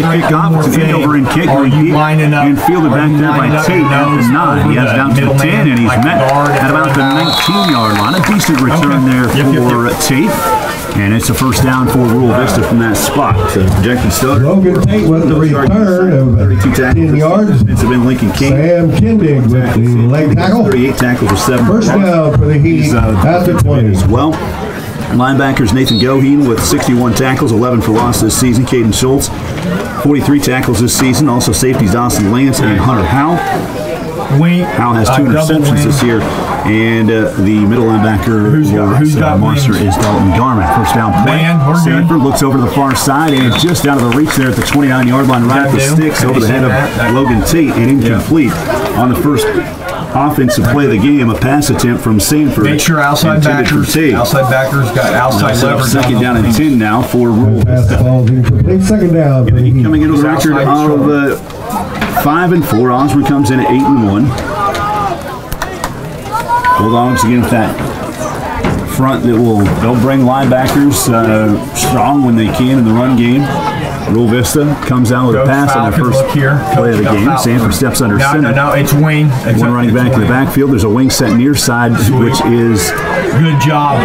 kickoff. It's an end-over and kick. Are you lining up? And fielded back there by Tate at the 9. He has down to the 10, and he's met at about the 19-yard line. A decent return there for Tate. And it's a first down for Rurl Vista from that spot. So projected starter. Logan Tate with the return of 32 10 yards. It's been Lincoln King. Sam Kindig with the leg tackle. 38 tackles for 7. First down for the Heat at the 20 as well. Linebackers Nathan Goheen with 61 tackles, 11 for loss this season. Caden Schultz, 43 tackles this season. Also safeties Dawson Lance and Hunter Howell. Howell has 2 interceptions this year. And the middle linebacker who's got Monster is Dalton Garman. First down play. Sanford looks over to the far side and just out of the reach there at the 29-yard line, right at the sticks over the head of Logan Tate and incomplete on the first offensive play of the game. A pass attempt from Sanford. Make sure outside backers got outside leverage. Second down and 10 now for Rurl. Second down. Coming into the record of 5-4. Osborne comes in at 8-1. Bulldogs again with that front that they'll bring linebackers strong when they can in the run game. Rurl Vista comes out with a pass on their first play of the game. Sanford steps under center. No, it's wing. One running back in the backfield. There's a wing set near side, which is good job.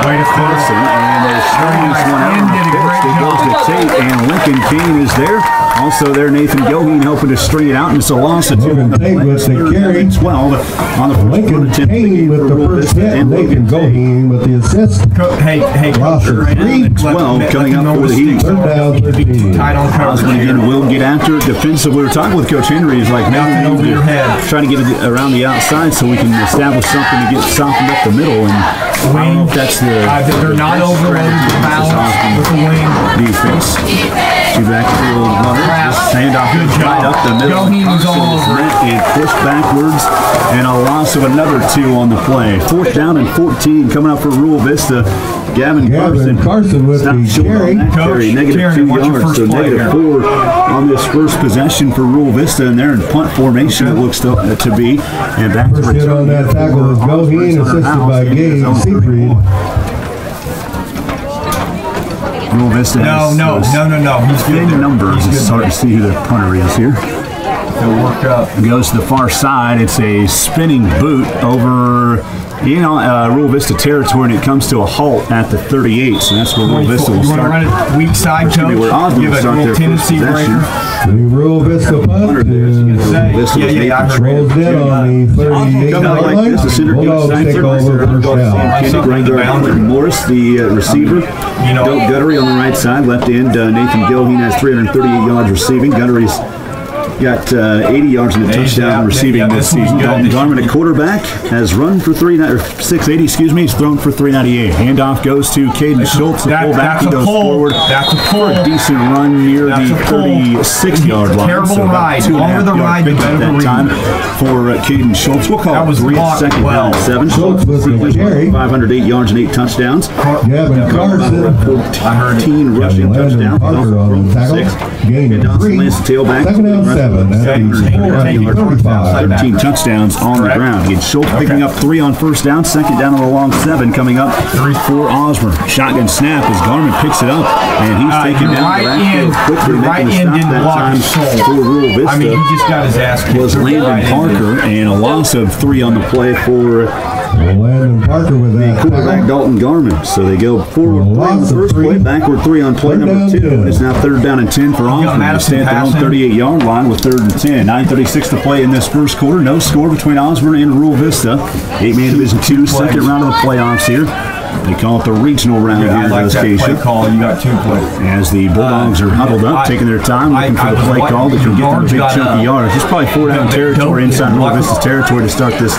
Way to finish. And they're starting this one out. It goes to Tate, and Lincoln Kane is there. Also there, Nathan Goheen helping to string it out, and it's a loss of 2 on the play. With the carry. 12 on the Lincoln Kane with the first hit, and Nathan Goheen with the assist. Hey, loss of 3-12 coming up for the Heat. Third down, 13. Osborne again will get after it defensively. We were talking with Coach Henry. He's like, nothing over your head. Trying to get it around the outside so we can establish something to get softened up the middle. And I don't know if that's they're not overloaded the balance with the wing defense. Two backfield runner. Handoff right up the middle. Goheen's all over it. And pushed backwards. And a loss of another 2 on the play. Fourth down and 14 coming up for Rurl Vista. Gavin Carson with the carry. Negative 2 yards. So negative 4 on this first possession for Rurl Vista. And they're in punt formation, it looks to be. And back to return on that tackle was Goheen, assisted by Gabe Siegfried. Rurl Vista no. He's good. Big numbers. It's hard to see who the punter is here. He'll work up. Goes to the far side. It's a spinning boot over Rurl Vista territory, and it comes to a halt at the 38. So that's where Rurl Vista will start. You want to run it weak side, Coach? Where Osborne will start their tendency breaker. The Rurl Vista punt rolls in on the 38-yard line. Bulldogs take over first down. Morris, the receiver. Dope Guttery on the right side. Left end, Nathan Goheen has 338 yards receiving. Guttery's got 80 yards and a touchdown receiving this season. Dalton Garman at quarterback has run for 680. He's thrown for 398. Handoff goes to Caden Schultz. The fullback. He goes forward. That's a pull. A decent run near the 36-yard line. Terrible ride. Longer the ride, the better that time for Caden Schultz. We'll call it 3 second down 7. Schultz with the carry. 508 yards and 8 touchdowns. Gavin Carson. 14 rushing touchdowns. Parker on the tackle. Gain 3. Second down 7. 13 touchdowns on the ground. Again, Schultz picking up 3 on first down. Second down on a long 7 coming up for Osborne. Shotgun snap as Garman picks it up, and he's taken down the backfield quickly, making the stop that time for Rurl Vista. I mean, he just got his ass kicked. Was Landon Parker, and a loss of 3 on the play for Landon Parker with that quarterback Dalton Garman. So they go forward 3 on the first play, backward 3 on play number 2. It's now 3rd down and 10 for Osborne. They stand at their own 38-yard line with 3rd and 10. 9:36 to play in this first quarter. No score between Osborne and Rurl Vista. 8-man Division II, second round of the playoffs here. They call it the regional round here in Oscation. You got 2 plays. As the Bulldogs are huddled up, taking their time, looking for the play call that can get them a big chunk of yards. It's probably 4-down territory inside Rurl Vista's territory to start this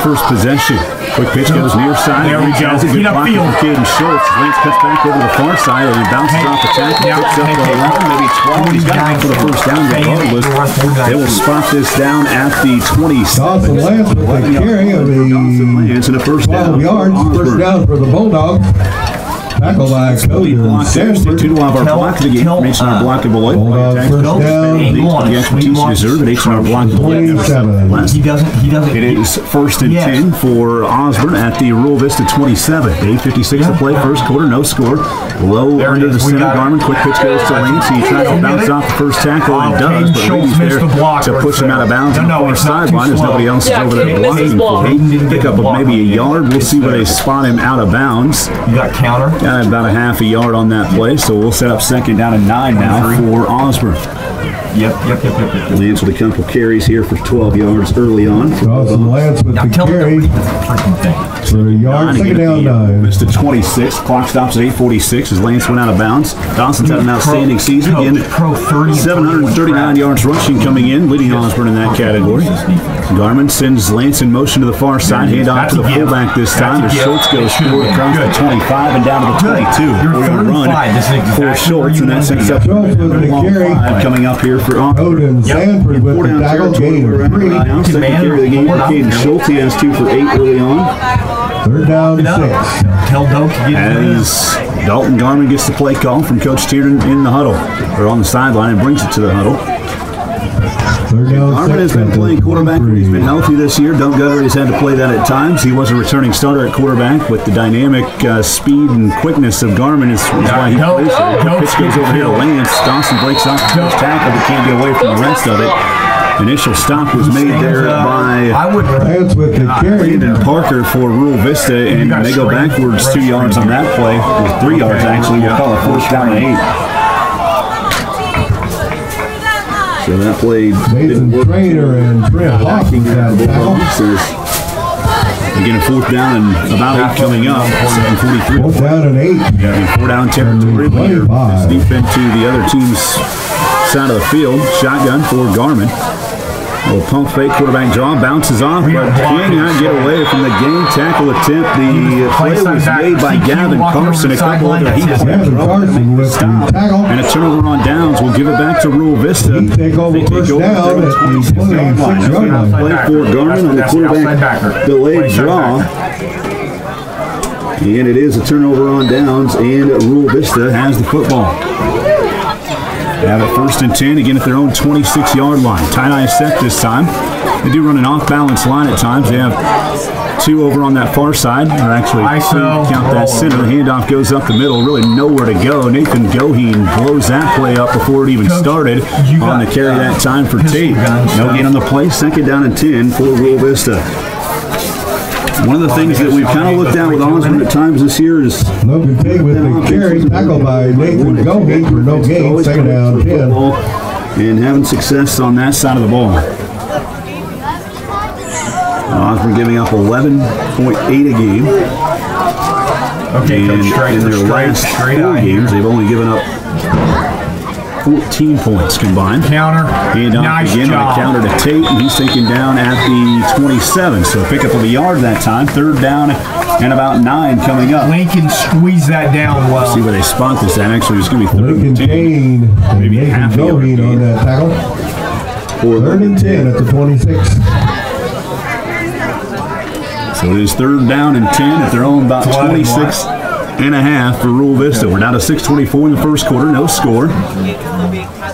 first possession. Quick pitch goes near side. There we go. Good blocking from Caden Schultz. Lance cuts back over the far side and he bounces off the tackle. Picks up the 11, maybe 12. He's got for the first down regardless. They will spot this down at the 27. Dawson Lance with the carry of the 12 yards. First down for the Bulldogs. Tackle by Cody Sanford. 2 to 5 our block of the game. H&R block of Beloit. First down. The expertise you deserve at H&R block of Beloit. 27. He doesn't. It is 1st and 10 for Osborne at the Rurl Vista 27. 8:56 to play, first quarter, no score. Low under the center, Garmin, quick pitch goes to Lance. He tries to bounce off the first tackle and does, but Lee's there to push him out of bounds on the far sideline as nobody else is over there blocking for him. Pick up of maybe a yard. We'll see where they spot him out of bounds. You got counter. Got about a half a yard on that play, so we'll set up 2nd down and 9 now for Osborne. Yep. Lance with a couple carries here for 12 yards early on. Dawson Lance with the carry. For a yard, 2nd down 9. Missed at 26. Clock stops at 8:46 as Lance went out of bounds. Dawson's had an outstanding season. Again, 739 yards rushing coming in, leading Osborne in that category. Garmin sends Lance in motion to the far side. Hand off to the fullback this time. The Schultz goes forward across the 25 and down to the 22. Forward run for Schultz, and that sets up coming up here for Odin Sanford with the tackle, gain of 3. Now, second carry of the game for Caden Schultz. He has 2 for 8 early on. 3rd down and 6. Tell Doak to get As Dalton Garmin gets the play call from Coach Tiernan in the huddle, or on the sideline, and brings it to the huddle. 3rd down, Garmin has been playing quarterback. He's been healthy this year. Doug Guthrie has had to play that at times. He was a returning starter at quarterback, with the dynamic speed and quickness of Garmin is why he plays there. The pitch goes over here to Lance. Dawson breaks off the first tackle, but can't get away from the rest of it. Initial stop was made there by Lance with the carry. Brandon Parker for Rurl Vista, and they go backwards 2 yards on that play, or 3 yards actually. We'll call it 1st down and 8. So that play Nathan Trainer and Trent Hawkins got tackle. Again, a 4th down and about 8 coming up. 7:43. 4th down and 8. Yeah, 4 down territory. It's deep into the other team's side of the field. Shotgun for Garmin. A little pump fake, quarterback draw, bounces off, but cannot get away from the game tackle attempt. The play was made by Gavin Carson. A couple other heat and a turnover on downs. We'll give it back to Rurl Vista. They take over first down at the 26-yard line. Play for Garmin on the quarterback delayed draw. And it is a turnover on downs, and Rurl Vista has the football. They have it 1st and 10, again at their own 26-yard line. Tie-dye set this time. They do run an off-balance line at times. They have 2 over on that far side, or actually 2, count that center. The handoff goes up the middle, really nowhere to go. Nathan Goheen blows that play up before it even started on the carry that time for Tate. No gain on the play, 2nd down and 10 for Rurl Vista. One of the things that we've kind of looked at with Osborne at times this year is Logan Tate with the carry, tackled by Nathan Goheen for no gain, 2nd down 10. And having success on that side of the ball. Osborne giving up 11.8 a game. Okay, and in their last 4 games, they've only given up 14 points combined. Counter. And Nice again job. on a counter to Tate, and he's taken down at the 27. So pick up of a yard that time. 3rd down and about 9 coming up. Lincoln squeezed that down well. See where they spot this at. Actually, it's going to be 3rd Lincoln and 10. Kane and Maybe Nathan half a yard Goheen gain. on that tackle. 3rd and 10 at the 26. So it is 3rd down and 10 at their own about 26 and a half for Rurl Vista. We're down to 6:24 in the first quarter, no score.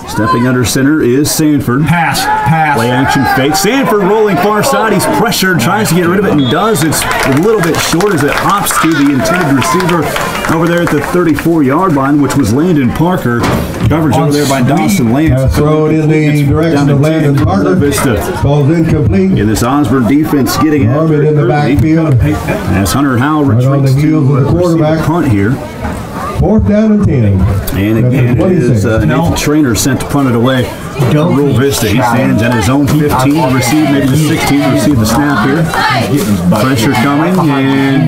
Stepping under center is Sanford. Pass. Play action fake. Sanford rolling far side. He's pressured, tries to get rid of it, and does. It's a little bit short as it hops to the intended receiver over there at the 34-yard line, which was Landon Parker. Coverage over there by Dawson Lance. Throw it in the direction of Landon Parker. Ball's incomplete. Yeah, this Osborne defense getting Armin in the backfield. as Hunter Howell Right on the retreats heels of the to quarterback. punt here. 4th down and 10. And again, it is Nathan Trainer sent to punt it away. Rurl Vista, he stands at his own 15 to receive, maybe the 16 to receive the snap here. Pressure coming, and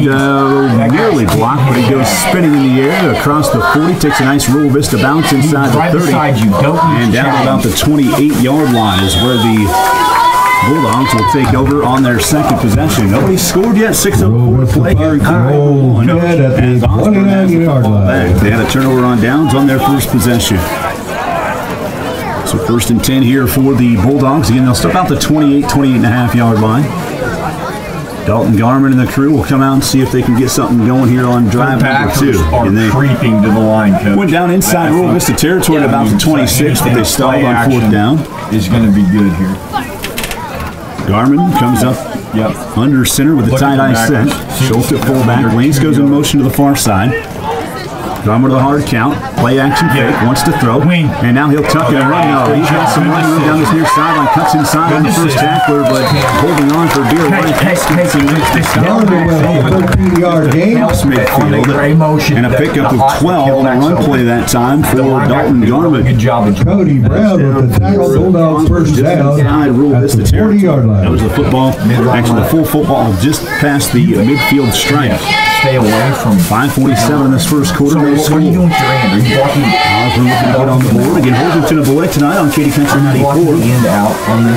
nearly blocked, but he goes spinning in the air across the 40, takes a nice Rurl Vista bounce inside the 30, and down about the 28-yard line is where the Bulldogs will take over on their 2nd possession. Nobody's scored yet. 6:04 to play here in quarter one. Dead at the 29-yard line. They had a turnover on downs on their first possession. So 1st and 10 here for the Bulldogs. Again, they'll step out the 28 and a half yard line. Dalton Garmin and the crew will come out and see if they can get something going here on drive number 2. And they creeping to the line, Coach. Went down inside Rurl Vista territory at about the 26, but they stalled on 4th down. Is going to be good here. Garmin comes up under center with the tight eye set. Schultz at fullback. Lance goes in motion to the far side. Garmin with a hard count. Play action fake. Wants to throw. And now he'll tuck and run. No, he's got some running room down this near sideline. Cuts inside on the first tackler, but holding on for dear life. Garmin with a 13-yard gain. House midfield. And a pickup of 12 on a run play that time for Dalton Garmin. Good job. Cody Brown with the tackle. Bulldogs first down at the 40-yard line. That was the football, actually the full football just past the midfield stripe. Stay away from 5:47 in this first quarter. So what are you doing with your hand? Are you blocking? Osborne looking to get on the board. Again, Holdington of Beloit tonight on Katy Country 94.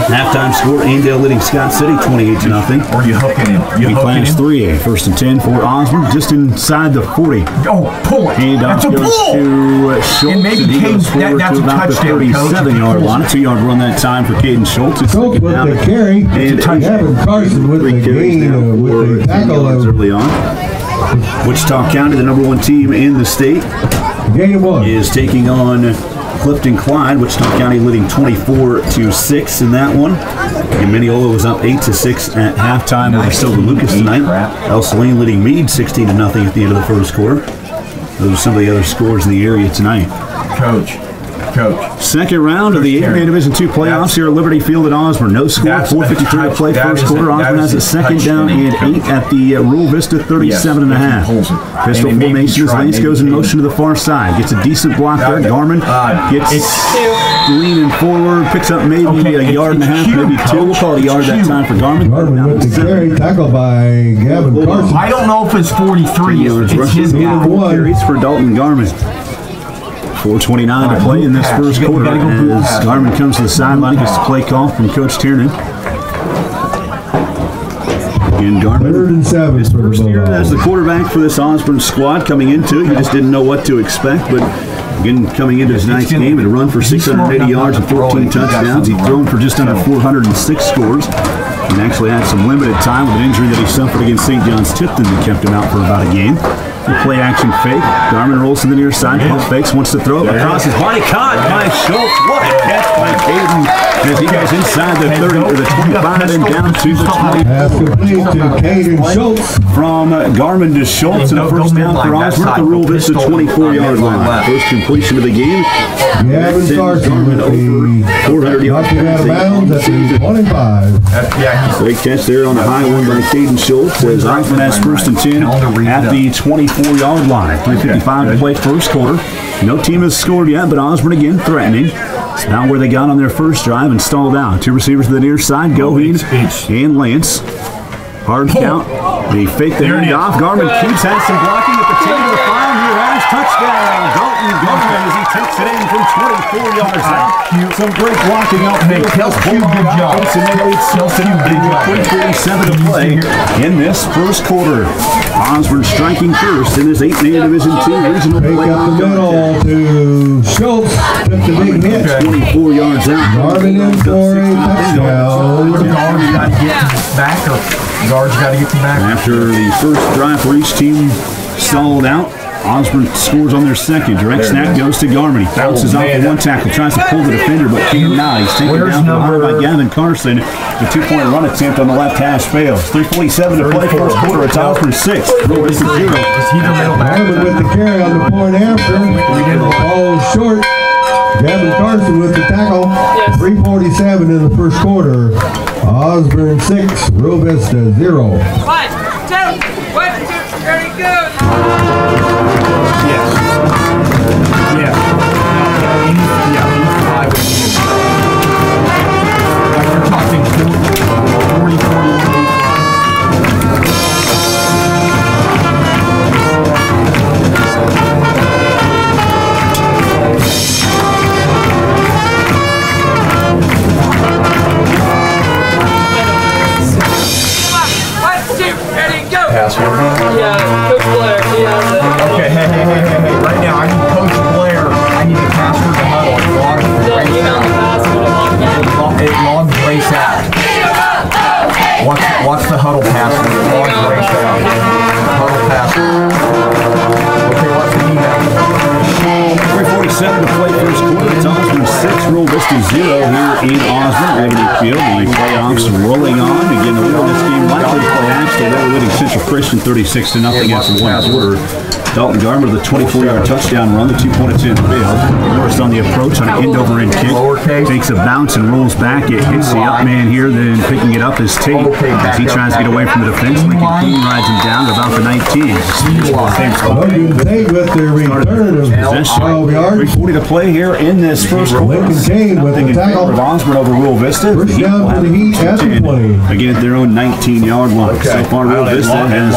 Halftime score, Andale leading Scott City 28-0. Or you hooking him? In Class 3A, 1st and 10 for Osborne, just inside the 40. Oh, pull it. That's a pull. To Schultz. And maybe Caden, that's a touchdown. 37-yard line. A 2-yard run that time for Caden Schultz. Schultz with the carry. And Gavin Carson with the gain with the tackle early on. Wichita County, the number 1 team in the state, is taking on Clifton Clyde. Wichita County leading 24-6 in that one. And Mineola was up 8-6 at halftime over Silver Lucas tonight. El Saline leading Meade 16-0 at the end of the first quarter. Those are some of the other scores in the area tonight. Coach. Second round of the 8A Division II playoffs here at Liberty Field at Osborne. No score, 4:53 to play first quarter. Osborne has a second down and 8 at the Rurl Vista 37.5. Pistol formation as Lance goes in motion to the far side. Gets a decent block there. Garmin gets leaning forward, picks up maybe a yard and a half, maybe 2. We'll call it a yard that time for Garmin. Garmin with the carry, tackled by Gavin Carson. I don't know if it's 43. It's his guy. Carries for Dalton Garmin. 4:29 to play in this first quarter as Garmin comes to the sideline. Gets the play call from Coach Tiernan. Again, Garmin, 3rd and 7 his first year as the quarterback for this Osborne squad coming into it. He just didn't know what to expect, but again, coming into tonight's game, and a run for 680 yards and 14 touchdowns. He's thrown for just under 406 scores. And actually had some limited time with an injury that he suffered against St. John's Tipton that kept him out for about a game. The play action fake. Garmin rolls to the near side. Pump fakes. Wants to throw it across his body. Caught by Schultz. What a catch by Caden as he goes inside the 30 or the 25 and down to the 20. Pass complete to Caden Schultz. From Garmin to Schultz and a first down for Osborne at the Rurl Vista 24-yard line. First completion of the game. Gavin Carson with the 400 yards out of bounds at the 25. Great catch there on the high one by Caden Schultz as Osborne has 1st and 10 at the 24-yard line. 3:55 to play first quarter. No team has scored yet, but Osborne again threatening. It's about where they got on their first drive and stalled out. 2 receivers to the near side, Goheen and Lance. Hard count. They fake the handoff. Garmin keeps has some blocking at the 10 of the 5. Here has touchdown. Dalton Garmin as he takes it in from 24 yards out. Some great blocking out there. Good job. 3:47 to play in this first quarter. Osborne striking first in this 8A Division II regional playoff. Pick up the middle to Schultz. Took the big hit. 24 yards out. Garmin in for a touchdown. Guards got to get back, or guards got to get back. After the first drive for each team stalled out, Osborne scores on their second. Direct snap goes to Garmin. He bounces off the one tackle, tries to pull the defender, but cannot. He's taken down behind by Gavin Carson. The 2-point run attempt on the left hash fails. 3:47 to play first quarter. It's Osborne 6. Rurl Vista 0. Garmin with the carry on the point after. Ball short. Gavin Carson with the tackle. 3:47 in the first quarter. Osborne 6, Rurl Vista 0. 1, 2, 1, 2, very good. Yes. Yeah. Like you're talking 40, 41. Password? Yeah, Coach Blair, he has it. Okay, hey. Right now, I need Coach Blair. I need the password to huddle. Email the password. Log Brace out. What's the huddle password? backfield. And the playoffs rolling on. Again, the winner of this game likely to play Axtell. They were leading Central Christian 36-0 after one quarter. Dalton Garmer, the 24-yard touchdown run, the 2-point attempt failed. Morris on the approach on an end-over-end kick. Takes a bounce and rolls back. It hits the up man here, then picking it up is Tate. As he tries to get away from the defense, Lincoln King rides him down to about the 19. Logan Tate with their return of 12 yards. 3:40 to play here in this first quarter. Lincoln King with the tackle. Of Osborne over Rurl Vista. First down for the Heat at the 20. Again, at their own 19-yard line. So far, Rurl Vista has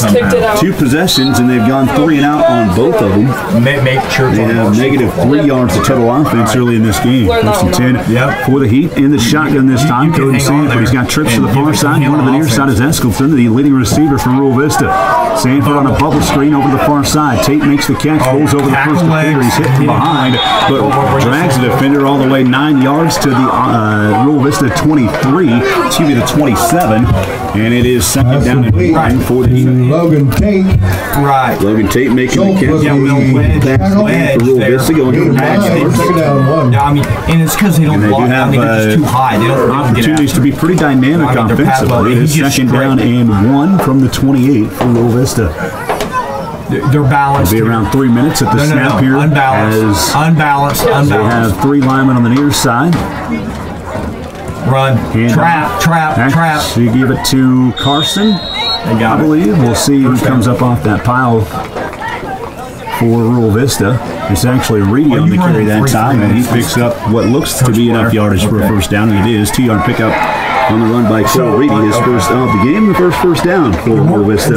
had 2 possessions, and they've gone 3 and out on both of them. Make sure they have negative 3 yards of total offense early in this game. First and 10 for the Heat in the shotgun this time. Cody Sanford, he's got trips to the far side. One to the near side is Eskelton, the leading receiver from Rurl Vista. Sanford on a bubble screen over the far side. Tate makes the catch, rolls over the first defender. He's hit from behind, but drags the defender all the way 9 yards to the Rurl Vista 23, the 27, and it is second down and 9 for the Heat. Logan Tate. Right. Logan Tate making the catch. For Rurl Vista going to the back. No, I mean, and it's because they don't block. Have, I mean, they're just too high. They don't opportunities to be pretty dynamic offensively. It is second down and 1 from the 28 for Rurl Vista. They're balanced. It'll be around 3 minutes at the snap here. Unbalanced. They have 3 linemen on the near side. Run. Trap. So you give it to Carson, I believe. We'll see who comes up off that pile for Rurl Vista. It's actually Reedy on the carry that time, and he picks up what looks to be enough yardage for a first down, and it is. 2-yard pickup on the run by Cole Reedy, his first of the game, the first down for Rurl Vista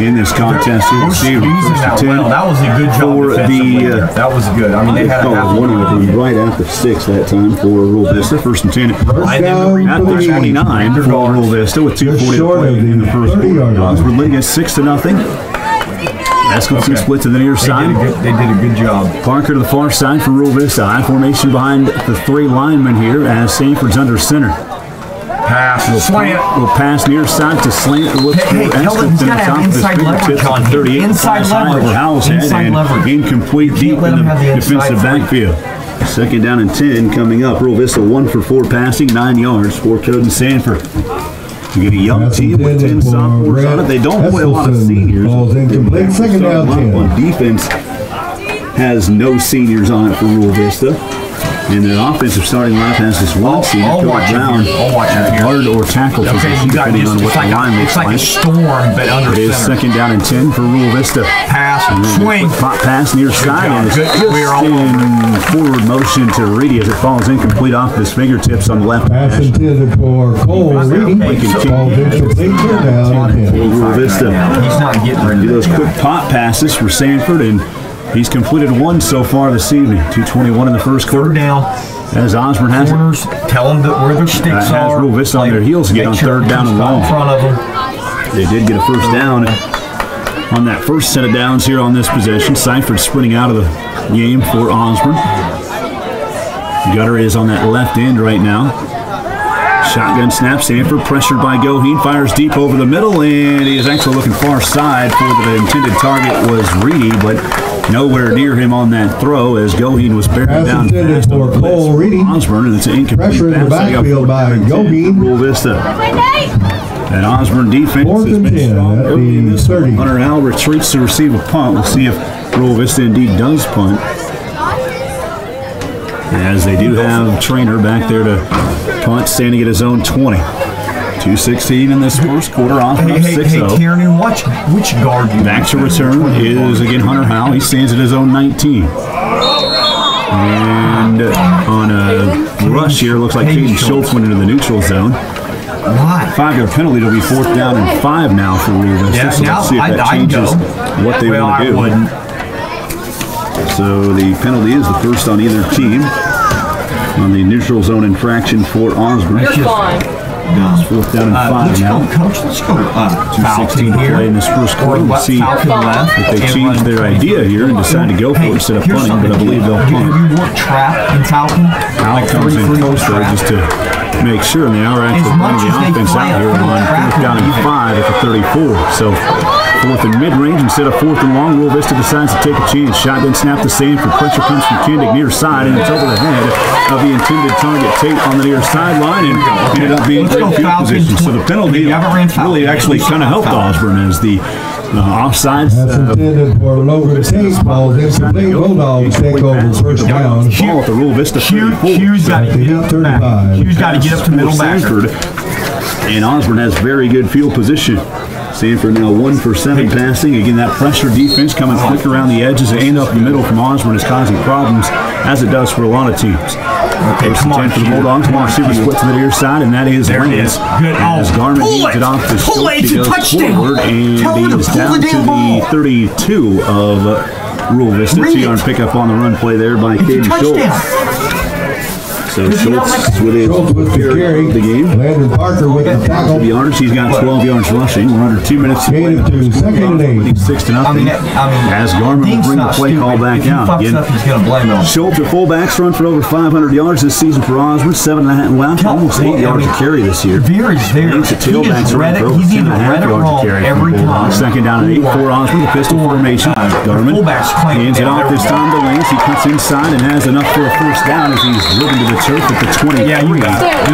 in this contest. That was a good job. That was good. I mean, they had one of them right at the 6 that time for Rurl Vista. First and 10 at the 29 for Rurl Vista with 2:40 to play in the first quarter. We're leading at 6-0. Eskelton split to the near side. They did a good job. Parker to the far side for Rurl Vista. High formation behind the 3 linemen here as Sanford's under center. Pass. Slant. We'll pass near side to slant. Looks for Eskelton to the top of his fingertips at 38. Inside leverage. Incomplete deep in the defensive backfield. Second down and 10 coming up. Rurl Vista 1 for 4 passing, 9 yards for Cody Sanford. You get a young team with 10 sophomores on it. They don't play a lot of seniors. Incomplete. Second down 10. On defense has no seniors on it for Rurl Vista. And their offensive starting lineup has this one senior, Cody Brown, guard or tackle position, depending on what the line looks like. It's like a storm, but under it is second down and 10 for Rurl Vista. Pass, swing. Pass near side, and it's in forward motion to Reedy as it falls incomplete off his fingertips on the left. Pass intended for Cole Reedy. Falls incomplete. Down 10. Rurl Vista. He's not getting rid of those quick pop passes for Sanford, and he's completed 1 so far this evening. 2:21 in the first quarter. Down. As Osborne has corners, tell them where their sticks are. Rurl Vista on their heels again on third down and long. In front of them. They did get a first down on that first set of downs here on this possession. Seifert sprinting out of the game for Osborne. Gutter is on that left end right now. Shotgun snap. Sanford pressured by Goheen. Fires deep over the middle, and he is actually looking far side for the intended target was Reedy, but nowhere near him on that throw as Goheen was buried down fast for Cole Reedy. Osborne, and it's an incomplete pressure in the backfield by Goheen. Rurl Vista. That Osborne defense has been strong early in this one. Hunter Howell retreats to receive a punt. We'll see if Rurl Vista indeed does punt, as they do have Trainer back there to punt, standing at his own 20. 2:16 in this first quarter, off 6-0. Hey, Kieran, watch which guard you back to return is again Hunter Howell. He stands at his own 19. And on a rush here, looks like Caden Schultz went into the neutral zone. Why? 5-yard penalty. It'll be 4th down and 5 now for Rurl Vista. Yeah, so let's see if that changes what they want to do. So the penalty is the first on either team on the neutral zone infraction for Osborne. You're fine. It's 4th down and 5 now. Coach, let's go. 2:16 to play in this first quarter. We'll see if they change their idea here and decide to go for it instead of punting, but I believe they'll punt. Do you want trap in Falcon? Howell comes in close there just to make sure, and they are actually playing the offense out here on 4th down and 5 at the 34. So Fourth and mid-range instead of fourth and long. Rurl Vista decides to take a chance. Shotgun snap the same for pressure comes from Kindig near side, and it's over the head of the intended target Tate on the near sideline, and ended up being great field position. So the penalty really actually kind of helped Osborne as the offsides. That's intended for Logan Tate. Balls incomplete. Bulldogs take over first down. Ball at the Rurl Vista 34. Hugh's got to get up to back. Hugh's got to get up to middle backer. And Osborne has very good field position. Sanford now 1 for 7 passing. Again, that pressure defense coming quick around the edges and up the middle from Osborne is causing problems, as it does for a lot of teams. Okay, First and 10 for the Bulldogs. One receiver split to the near side, and that is Lance. As Garmin hands it off to Schultz, he goes forward, and he is down to the 32 of Rurl Vista. 2-yard pickup on the run play there by Caden Schultz. So Schultz with the carry the game. Landon Parker with the tackle. The yards, he's got 12 yards rushing. We're under 2 minutes to play. To second and 8. 6-0. As Garmin will bring the play call back out. Schultz, the fullbacks run for over 500 yards this season for Osborne. 7.5, well, almost 8 yards to carry this year. Very. The tailbacks run for over 10.5 yards to carry from Bulldogs. Second down and 8 for Osborne. The pistol formation. Garmin hands it off this time to Lance. He cuts inside and has enough for a first down as he's driven to the turf at the 23.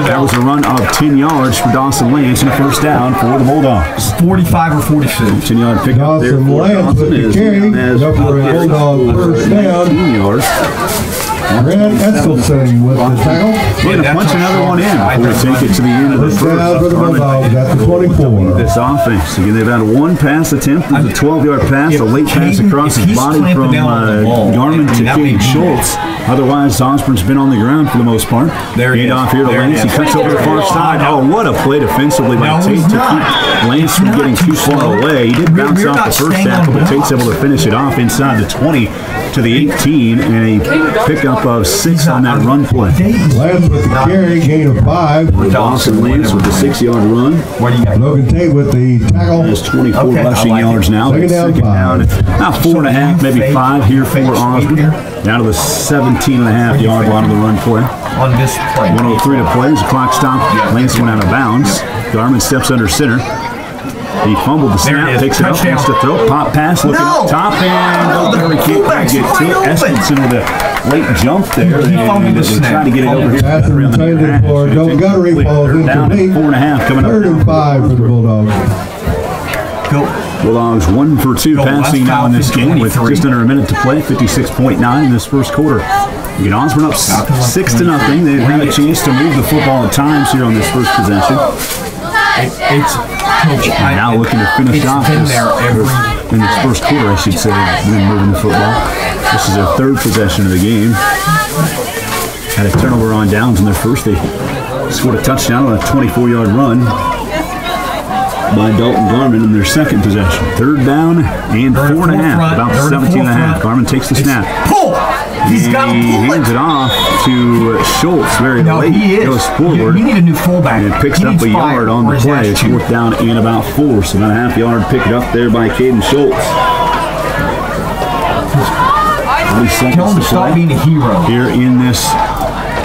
That was a run of 10 yards for Dawson Lance and a first down for the Bulldogs. 45 or 46. 10-yard pickup there for Lance with the carry. Number Bulldog first down. 10 yards. Grant Eskelson with the tackle. We're going to punch another one in before we take it to the end of the first down for the Bulldogs at the 24. This offense. Again, they've had one pass attempt. It was a 12-yard pass, a late pass across his body from Garmin to Caden Schultz. Otherwise, Osborne's been on the ground for the most part. Hand off here to Lance. He cuts over the far side. Oh, what a play defensively by Tate to keep Lance from getting too far away. He did bounce off the first tackle, but Tate's able to finish it off inside the 20 to the 18, and a pickup of 6 on that run play. Lance with the carry, gain of 5. Dawson Lance with the 6-yard run. Logan Tate with the tackle. Has 24 rushing yards now. Second down, 5. About 4.5, maybe 5 here for Osborne. Down to the 17.5-yard line of the run play. On this play. 1:03 to play as the clock stopped. Lance went out of bounds. Garmin steps under center. He fumbled the snap, takes it up, wants to throw, pop pass, looking up top, and Guttery can't quite get to it. Espenson with a late jump there. He fumbled the snap. Trying to get it over here. Pass intended for Joe Guttery, falls incomplete. 4.5 coming up. 3rd and 5 for the Bulldogs. Bulldogs 1 for 2 passing now in this game with just under a minute to play. 56.9 in this first quarter. You get Osborne up 6-0. They've had a chance to move the football at times here on this first possession. Now looking to finish off this, in this first quarter, I should say, been moving the football. This is their 3rd possession of the game. Had a turnover on downs in their first. They scored a touchdown on a 24-yard run by Dalton Garmin in their 2nd possession. 3rd down and 4.5, about 17.5. Garmin takes the snap. Pull! He's got to pull hands it off to Schultz very late. He goes forward. You need a new fullback. And picks up a yard on the play. It's 4th down and about 4. So about a half yard picked up there by Caden Schultz. Tell him to stop being a hero. Here in this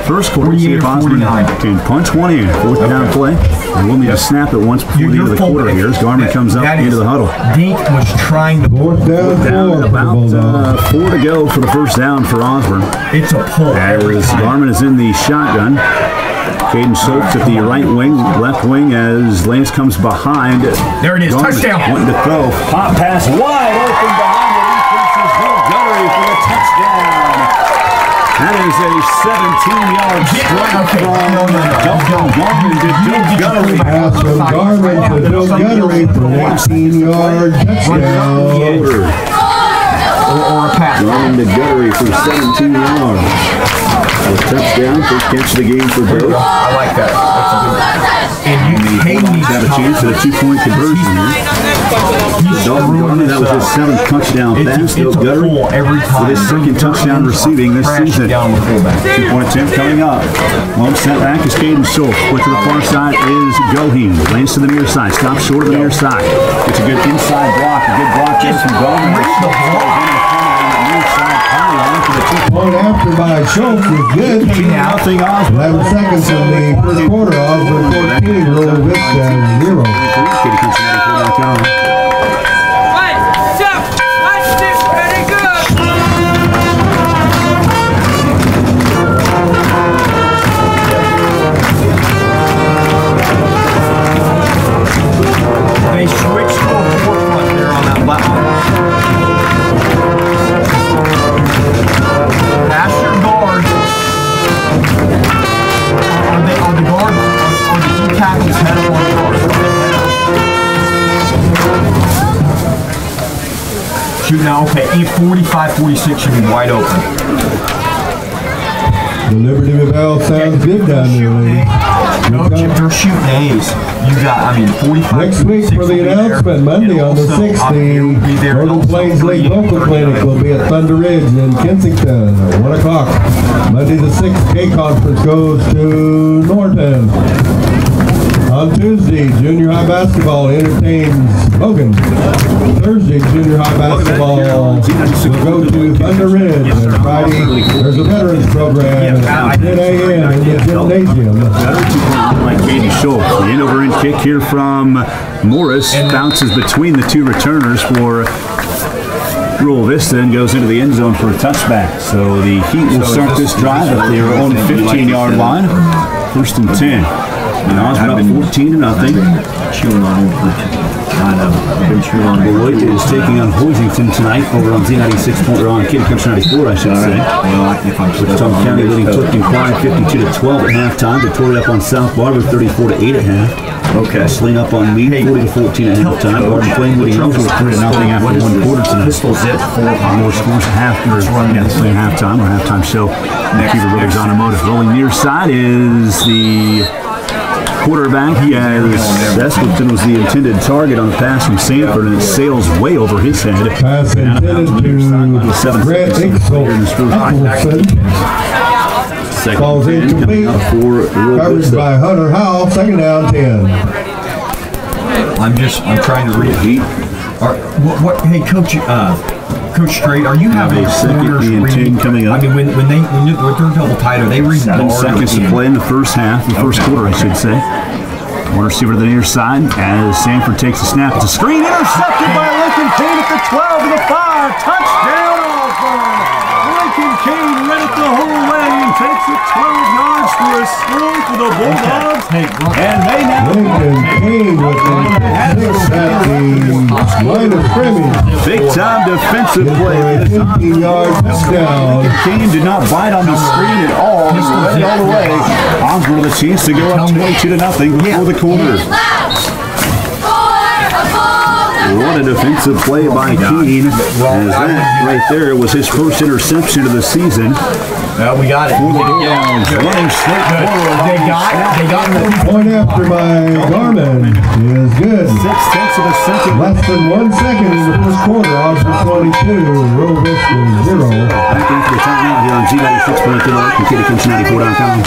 first quarter, see if Osborne can punch one in. 4th down play. And we'll need to snap it once before the end of the quarter here. As Garmin comes up into the huddle. Dink was trying to 4th down, about 4 to go for the first down for Osborne. It's a pull. As Garmin is in the shotgun. Caden Schultz at the right wing, left wing as Lance comes behind. There it is, Garmin touchdown. Wanting to throw. Pop pass wide open behind the defense's Guttery for a touchdown. That is a 17-yard strike from Garmin to Joe Guttery. Pass from Garmin to Joe Guttery for an 18-yard touchdown. Or a pass. Garmin to Guttery for 17 yards. A touchdown, first catch of the game for Joe. I like that. That's a good one. And you have a chance at a 2-point conversion here. Dalton Garmin, that was his 7th touchdown pass. Joe Guttery with his 2nd touchdown receiving this season. 2-point attempt coming up. Long set back is Caden Schultz. Split to the far side is Goheen. Lance to the near side. Stops short of the near side. It's a good inside block. A good block there from Goheen. Point after by Schultz is good. 11 seconds in the first quarter. Osborne 14, Rurl Vista 0. shooting now. Okay, 45-46 should be wide open. The Liberty Bell sounds good down there, ladies. Coach, if they're shooting A's, you got, I mean, 45. Next week for the announcement, Monday on the 6th, the Northern Plains League Vocal Clinic will be at Thunder Ridge in Kensington at 1 o'clock. Monday the 6th, K Conference goes to Norton. On Tuesday, junior high basketball entertains Hogan. Thursday, junior high basketball will go to Thunder Ridge. And Friday, there's a veterans program at 10 a.m. in the gymnasium. Like Katie Schultz. The end over end kick here from Morris bounces between the two returners for Rurl Vista and goes into the end zone for a touchback. So the Heat will start this drive at their own 15-yard line. 1st and 10. And Osborne up 14-0. Chewing on him for 9 Beloit is taking on Hoisington tonight over on Z96 or on Kitty Coach 94, I should say. Wichita County leading Clifton Klein 52-12 at halftime. Victoria up on South Barber 34-8 at half. Okay. Sling up on Meade 40-14 at halftime. Barton Plain leading Ellsworth 3-0 after 1 quarter tonight. More scores after halftime or halftime show. Keeper Brothers Automotive. Rolling near side is the quarterback. He has Eskelton was the intended target on the pass from Sanford, and it sails way over his head. Pass intended to Grant Hickson. Falls incomplete. Covered by Hunter Howell. 2nd down 10. I'm trying to read. Hey, Coach, Coach Strait, are you having a corners read? Coming up. I mean, when they're double tight, are they reading 7 seconds to play in the first half, the first quarter, I should say. One receiver to the near side as Sanford takes a snap. It's a screen intercepted by Lincoln Kane at the 12 to the 5. Touchdown, Osborne! Lincoln Kane read it the whole way and takes it 12 yards for a score for the Bulldogs. And they now Lincoln Kane with the 6 at the line of scrimmage. big time defensive play. 15-yard touchdown. Kane did not bite on the screen at all. He read it all the way. Osborne with a chance to go up 22-0 before the quarter. What a defensive play by Keene. As that right there was his first interception of the season. Well, we got it. Running straight forward. They got Point after by Garmin is good. 6/10 of a second. Less than 1 second in the first quarter. Osborne 22, Rurl Vista 0. Back into the timeout here on Z96.3 and KDKC94.com.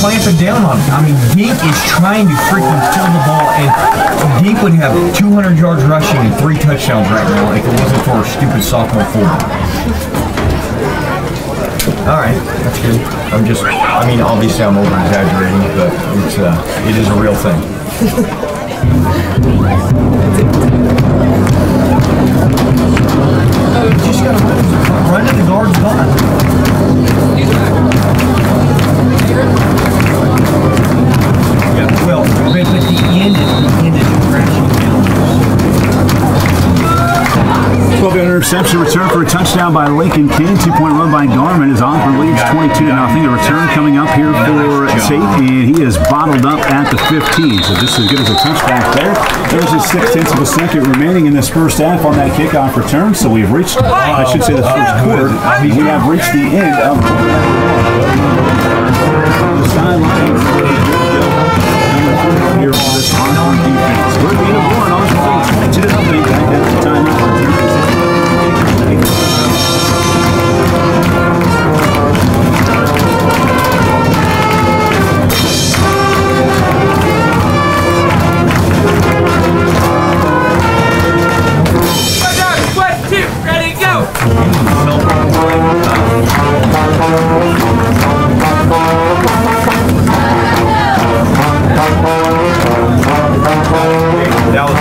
Plant them down on him. I mean, Deke is trying to freaking kill the ball, and Deke would have 200 yards rushing and 3 touchdowns right now if it wasn't for a stupid sophomore fullback. All right, that's good. I mean, obviously I'm over-exaggerating, but it is a real thing. You just gotta run to the guard's butt. Yeah, well, but the end is crashing down. 12-yard interception return for a touchdown by Lincoln King. 2-point run by Garmin as Osborne leads 22-0. A return coming up here for Tate, and he is bottled up at the 15. So just as good as a touchback there. There's just 6/10 of a second remaining in this first half on that kickoff return. So we've reached, I should say, the first quarter. We have reached the end of the sidelines. Here on this Osborne defense. We're being a one. Osborne 22-0. Back at the timeout. Ready, go! That was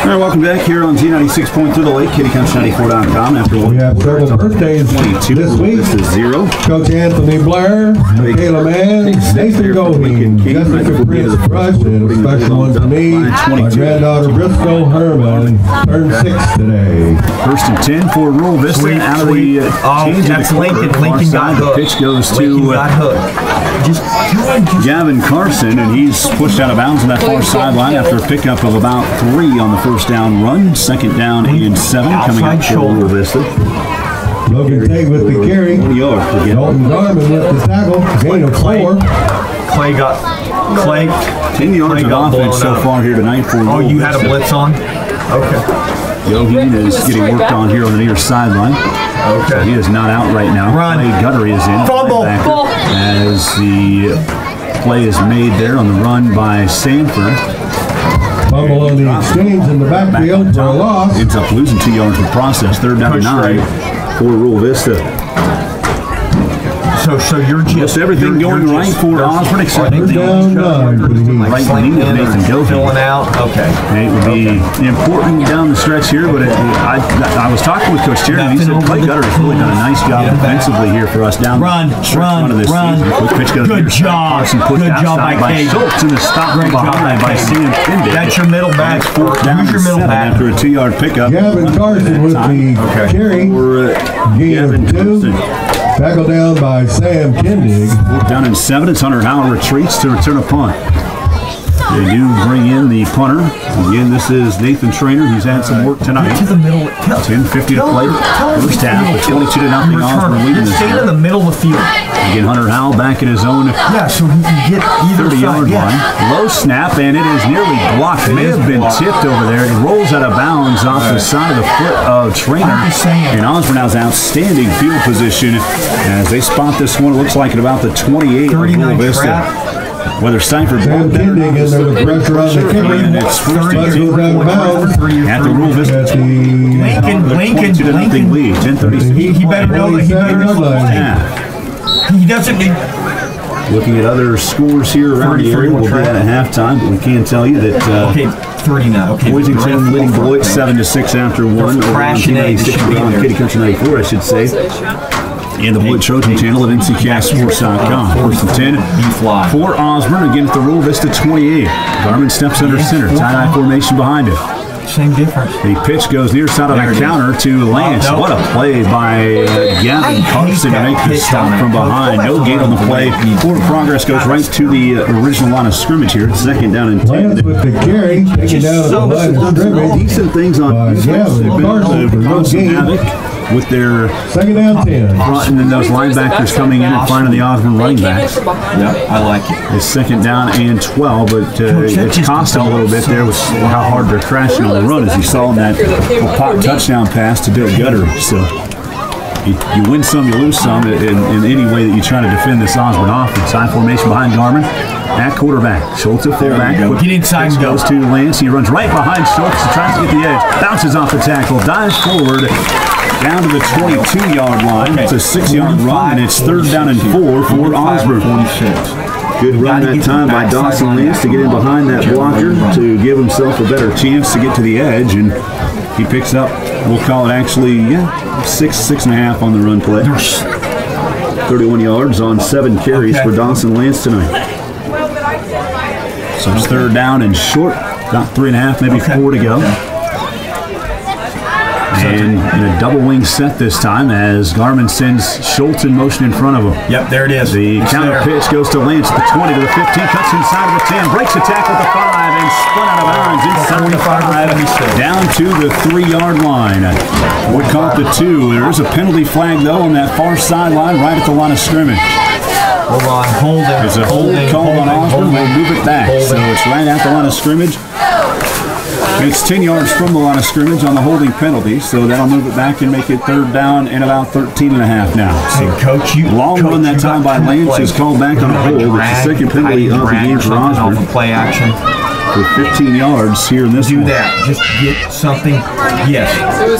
All right, welcome back here on Z96.3 The Lake, KittyCountry94.com. After We have several birthdays 22 this week. This is 0. Coach Anthony Blair, Michaela Mann, Nathan Golding, Jessica Prince Rush, and a special one to me, my granddaughter Briscoe Herman, turned 6 today. First and 10 for Rurl Vista Sweet, out of sweet. the That's Lincoln. Lincoln got The hooked. pitch goes Lincoln to got hooked. Just Gavin Carson, and he's pushed out of bounds on that far sideline after a pickup of about 3 on the first down run. Second down and 7 coming up for Rurl Vista. Logan Tate with the carry. 1 yard for Gavin. Dalton Garman with the tackle. Gain of 4. Clay got 10 yards Clay of got offense blown so out. far here tonight for Oh, Rurl you had a Vista. blitz on? Okay. Yoheen is getting worked on here on the near sideline. Okay. He is not out right now. Run. Clay Guttery is in. Fumble. Backer, as the play is made there on the run by Sanford. Fumble on the exchange in the backfield for a loss. Ends up losing 2 yards in the process. Third down and 9 for Rurl Vista. So you're just everything you're going right just- for Osborne except Third down 9 for the Heat. right knee of Nathan Goheen. filling out. Okay. It would be important down the stretch here, but I was talking with Coach Terry, and he said Clay Guttery has really done a nice job defensively here for us down Run, the stretch run, run of this run. season. Quick pitch goes Good near job. Carson, pushed Good job outside by Kate. Schultz, and the stop from Great job behind by by Kate. Sam Pindick. That's your middle back. That's fourth down Who's your and middle 7 back? after a 2-yard pickup. Gavin Carson with the carry. For Gain Gavin of 2. Carson. Tackle down by Sam Kindig. Fourth down and 7. It's Hunter Howell retreats to return a punt. They do bring in the punter. Again, this is Nathan Trainer, who's had some work tonight. To the middle. 10:50 to play. First half, with 22-0 Osborne leading this Stay in one. the middle of the field. Again, Hunter Howell back in his own Yeah, so he can get either 30-yard side. line. Low snap, and it is nearly blocked. It may have been tipped over there. It rolls out of bounds off the side of the foot of Trainer. I'm just saying. And Osborne has outstanding field position as they spot this one. It looks like at about the 28 of Rurl 39 Vista. trap. Whether Steinford Sam blocked that or not Kindig in is there with pressure on the kicker. and it's first and Punt 2 goes out of bounds. at the Rurl Vista. At the Lincoln 22-0 lead. 10:36. He better know that he better know the play. Yeah. He doesn't need. Looking at other scores here around the area, we'll be at halftime, but we can tell you that Okay, 39. Okay. Boysington leading Beloit 7-6 after one. Over on crashing T96 eggs should be on there. Kitty Country 94, I should say. And the Beloit Trojan channel at NCCastSports.com. First and 10 fly. for Osborne. Again at the Rurl Vista 28. Garmin steps under center. Tie-eye formation behind him. Same difference. The pitch goes near side on There a it is. counter to Lance. no. What a play by Gavin Carson to that make the pitch stop down from there. behind. No gain on the play. Forward progress goes right to the original line of scrimmage here. Second down and 10. Lance with the carry. Taken down at the line of scrimmage. Decent things on By defense. Gavin They've been able Carson for to no cause some gain. havoc with their Second down 10. front, and then those linebackers coming in and finding the Osborne running backs. Yeah, I like it. It's second down and 12, but it's cost them a little bit there with how hard they're crashing on the run, as you saw in that pop touchdown pass to Bill Guttery. So you win some, you lose some in any way that you try to defend this Osborne offense. High formation behind Garmin at quarterback. Schultz at fullback. Get inside and go. Goes to Lance. He runs right behind Schultz. Tries to get the edge. Bounces off the tackle. Dives forward. Down to the 22-yard line. It's a 6-yard run, and it's third down and 4 for Osborne. 46. Good run that time by Dawson Lance to get in behind that blocker to give himself a better chance to get to the edge, and he picks up, we'll call it actually, 6.5 on the run play. 31 yards on 7 carries for Dawson Lance tonight. So it's third down and short, about 3.5, maybe 4 to go. And in a double wing set this time as Garmin sends Schultz in motion in front of him. Yep, there it is. The It's counter there. pitch goes to Lance at the 20 to the 15, cuts inside of the 10, breaks the tackle at the 5, and spun out of bounds inside the 5, down to the 3-yard line. We call it the 2. There is a penalty flag, though, on that far sideline, right at the line of scrimmage. Hold on, hold it. It's a hold call on Osborne. We'll move it back. So it's right at the line of scrimmage. It's 10 yards from the line of scrimmage on the holding penalty, so that'll move it back and make it third down and about 13.5 now. So Hey, Coach, long run that time by Lance is called back on a hold. It's the second penalty of the game for Osborne. Play action. for 15 yards here in this Do one. that. Just get something. Yes.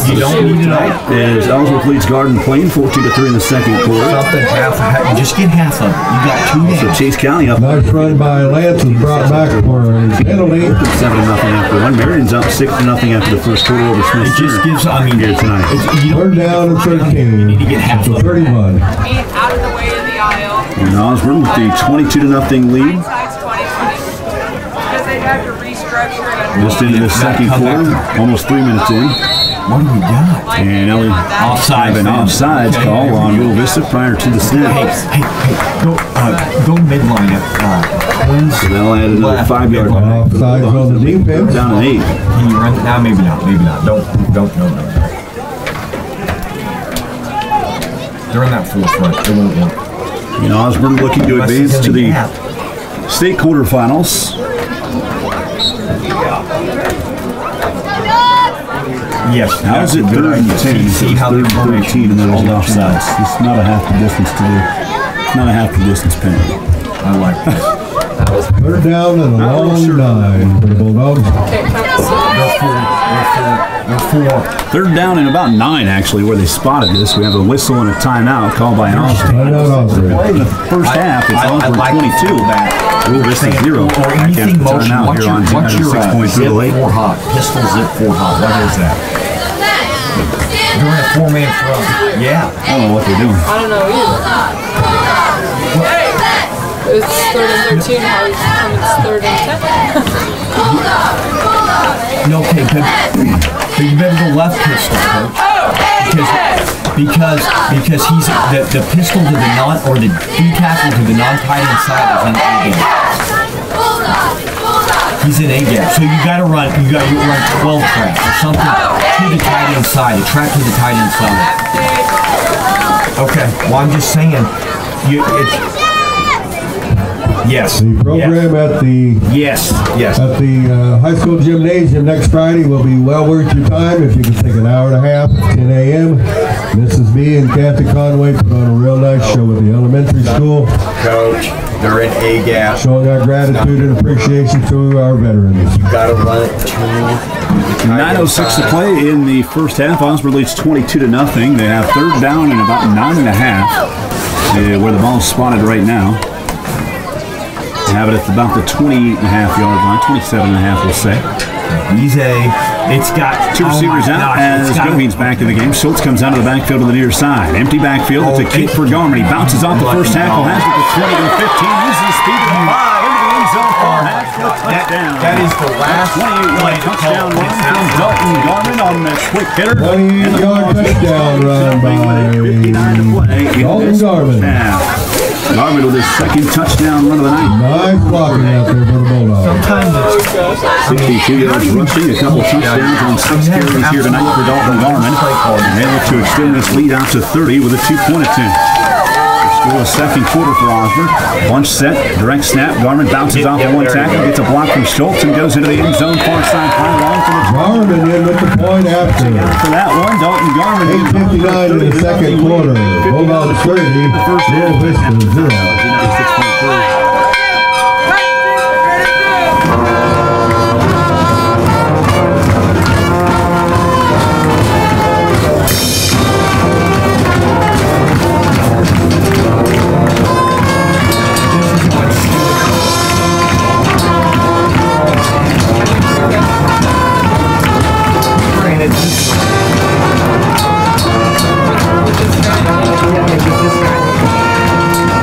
You don't need it all. As Ellsworth leads Garden Plain 14-3 in the second quarter. Something just get half of it. You got 2 So days. Chase County up Nice run by Lance was brought back for a penalty. 7-0 after one. Marion's up 6-0 after the first quarter over Smith. It just gives, I mean, here tonight. you don't Third down and 13. You need to get half to of it. 31. Out of the way of the aisle. And Osborne with the 22-0 lead. Hindsight's 20/20. Because they'd have to restructure it. Just into the second quarter, almost 3 minutes in. What do we got? And Ellie Offside. have an offsides Okay. call on Rurl Vista prior to the snap. Hey, go midline at So they'll add another 5-yard line. Offsides on the defense. Down an 8. Can you run it now? Maybe not. Don't. No. They're in that full front. It won't work. And Osborne looking to advance to the state quarterfinals. Yes. How is it that's a good 3rd and idea. 10? See how they're they're 13 and there's an offsides. It's not a half the distance not a half the distance penalty. I like this. Third down and a long 9 for the Bulldogs. They're four. 3rd down and about 9 actually where they spotted this. We have a whistle and a timeout called by Osborne. Timeout Osborne. In the first half, it's Osborne 22. Rurl Vista 0. Or anything motion. Timeout here on What's your 96.3 zip late. 4 hot? Pistol zip 4 hot. What is that? Doing a 4-man front. Yeah. I don't know what they're doing. I don't know either. It's 3rd and 13. How is it coming? It's 3rd and 10. No, okay, but you better go left pistol, coach. Because he's the pistol to the the D tackle to the non-tight end side is in A gap. He's in A gap, so you got to run 12 trap or something to the tight end side, a trap to the tight end side. Okay, well I'm just saying, yes. The program at the Yes. at the high school gymnasium next Friday will be well worth your time if you can take an hour and a half, 10 a.m. Mrs. B and Kathy Conway put on a real nice show at the elementary school, Coach, they're in A gap. showing our gratitude and appreciation to our veterans. You got to run it to 9:06 to play in the first half. Osborne leads 22-0. They have 3rd down and about 9.5 where the ball's spotted right now. They have it at about the 28.5-yard line, 27.5 we'll say. It's got 2 receivers out as Goheen's back in the game. Schultz comes out of the backfield to the near side. Empty backfield. It's a kick for Garmin. He bounces off the first tackle, has it to 20 and 15. Uses the speed to 5 into the end zone for a touchdown. That is the last 28-yard touchdown run from Dalton Garmin on that quick hitter. 28-yard touchdown run by 59 to play. Dalton Garmin. Garmin with his 2nd touchdown run of the night. Nice blocking out there for the Bulldogs. Sometimes 62 yards rushing, a couple touchdowns on 6 carries here tonight for Dalton Garmin. And they look to extend this lead out to 30 with a 2-point attempt. Still a second quarter for Osborne. Bunch set, direct snap. Garmin bounces off of one tackle, gets a block from Schultz and goes into the end zone, far side, high long for the Garmin in with the point after. for that one. Dalton Garmin 8:59 in the second quarter. Bulldogs 30, Rurl Vista 0. 96.3.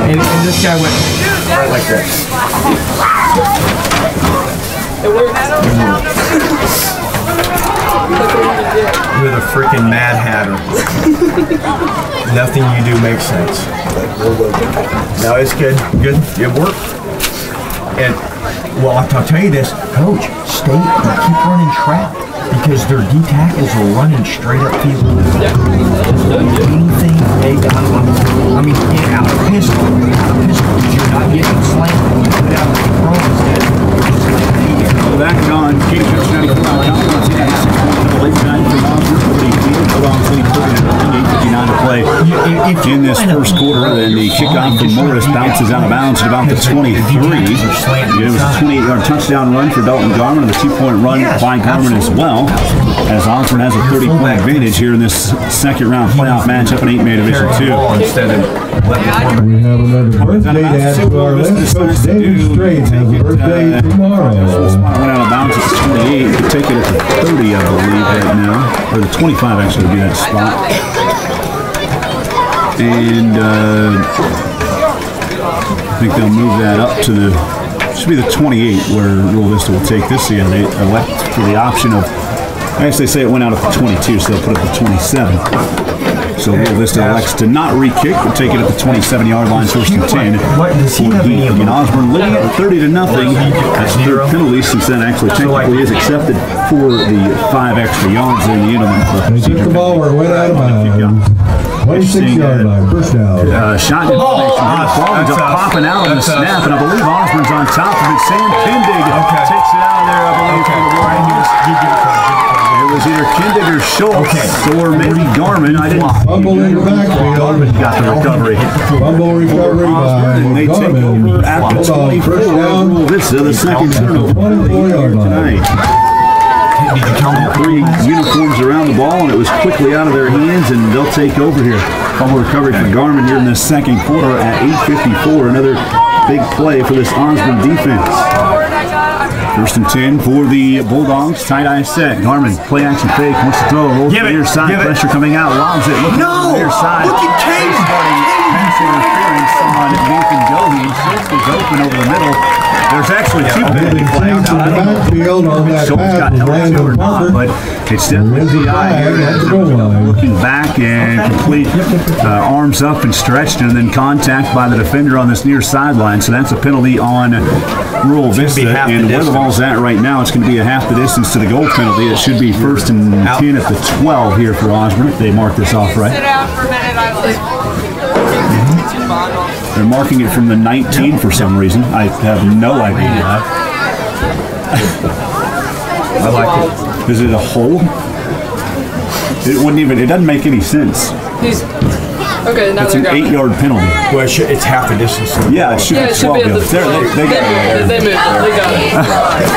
And this guy went right like that. It works. You're the freaking Mad Hatter. Nothing you do makes sense. No, it's good. Good. It worked. And, well, I'll tell you this, Coach, keep running trap because their D tackles are running straight up field. Anything they got, I mean, get out of pistol. You're not getting slammed. You put out the throw instead. Back on KHS 94.com. Late night from Osborne, 8:59 to play. in this first quarter. Then the kickoff from Morris bounces out of bounds at about the 23. It was a 28-yard touchdown run for Dalton Garman, and a 2-point run by Garman as well, as Osborne has a 30-point advantage here in this second-round playoff matchup in 8-man Division 2. We have another birthday to add to our list. Coach David Strait has a birthday tomorrow. Went out of bounds at the 28. You could take it at the 30, I believe, right now. Or the 25, actually, would be that spot. And I think they'll move that up to the, should be the 28 where Rurl Vista will take this in. They elect for the option of, I guess they say it went out at the 22, so they'll put it at the 27. So Rurl Vista elects to not re-kick, but take it at the 27-yard line, first and 10. And Osborne leading it 30-0. That's their penalty, since that actually technically is accepted for the 5 extra yards there in the end of the They took the ball where it went out of bounds. 26-yard line, first down. Shotgun formation. Ball popping out on the snap, and I believe Osborne's on top of it. Sam Kindig takes it out of there, I believe, for the Warriors. It was either Kindig or Schultz, or maybe Garman. I didn't. Fumble in the backfield. Garman got the recovery. Fumble recovery by And they take over at the 24. First down. Rurl Vista, the second turnover 24-yard line. tonight. 3 uniforms around the ball, and it was quickly out of their hands, and they'll take over here. Fumble recovery for Garman here in the second quarter at 8:54. Another big play for this Osborne defense. First and 10 for the Bulldogs. Tight-eye set. Garman, play action fake. Wants to throw. Rolls to the near side. Pressure coming out. Lobs it. Looking to the near side. Look at Caden! Pass interference on Nathan Goheen. Schultz is open over the middle. There's actually 2 penalty flags. I don't know if Schultz got held to or not, but it's definitely the eye here. Looking back and complete arms up and stretched, and then contact by the defender on this near sideline. So that's a penalty on Rurl Vista. And where the ball's at right now, it's going to be a half the distance to the goal penalty. It should be first and 10 at the 12 here for Osborne if they mark this off right. Sit down for a minute, I They're marking it from the 19 for some reason. I have no idea. I like it. Is it a hold? It wouldn't even, it doesn't make any sense. Okay, now It's they're an grabbing. 8-yard penalty. Well, it's half the distance. Yeah, it should Yeah, be it should 12 be at the yards. They got it. They moved it. They got it.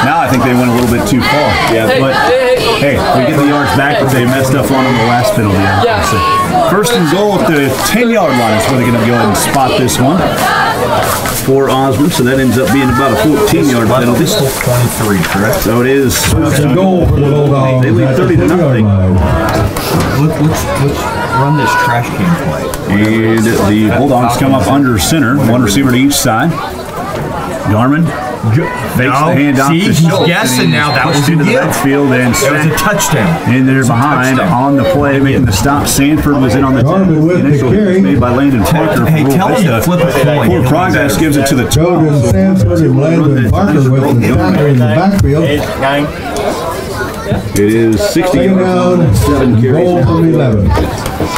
Now I think they went a little bit too far. Yeah, Hey, but hey, we get the yards back, but they messed up on them the last penalty. Yeah. First and goal at the 10-yard line is where they're going to go ahead and spot this one for Osborne. So that ends up being about a 14-yard penalty. 23, correct? So it is. First and goal for the Bulldogs. They lead 30-0. Let's run this trash can play. And the Bulldogs come up under center, one receiver to each side. Garman fakes the handoff to he's Schultz. guessing now. That was into the gift. backfield and It was a touchdown. in there behind on the play, making the stop. Sanford was in on the Garman with the initial carry. made by Landon Parker. Hey, tell him to flip a coin. Poor progress gives it to the 12. Jordan Sanford and Landon Parker with the tackle in the backfield. It is 60 Second down, 7 carries. goal from 11.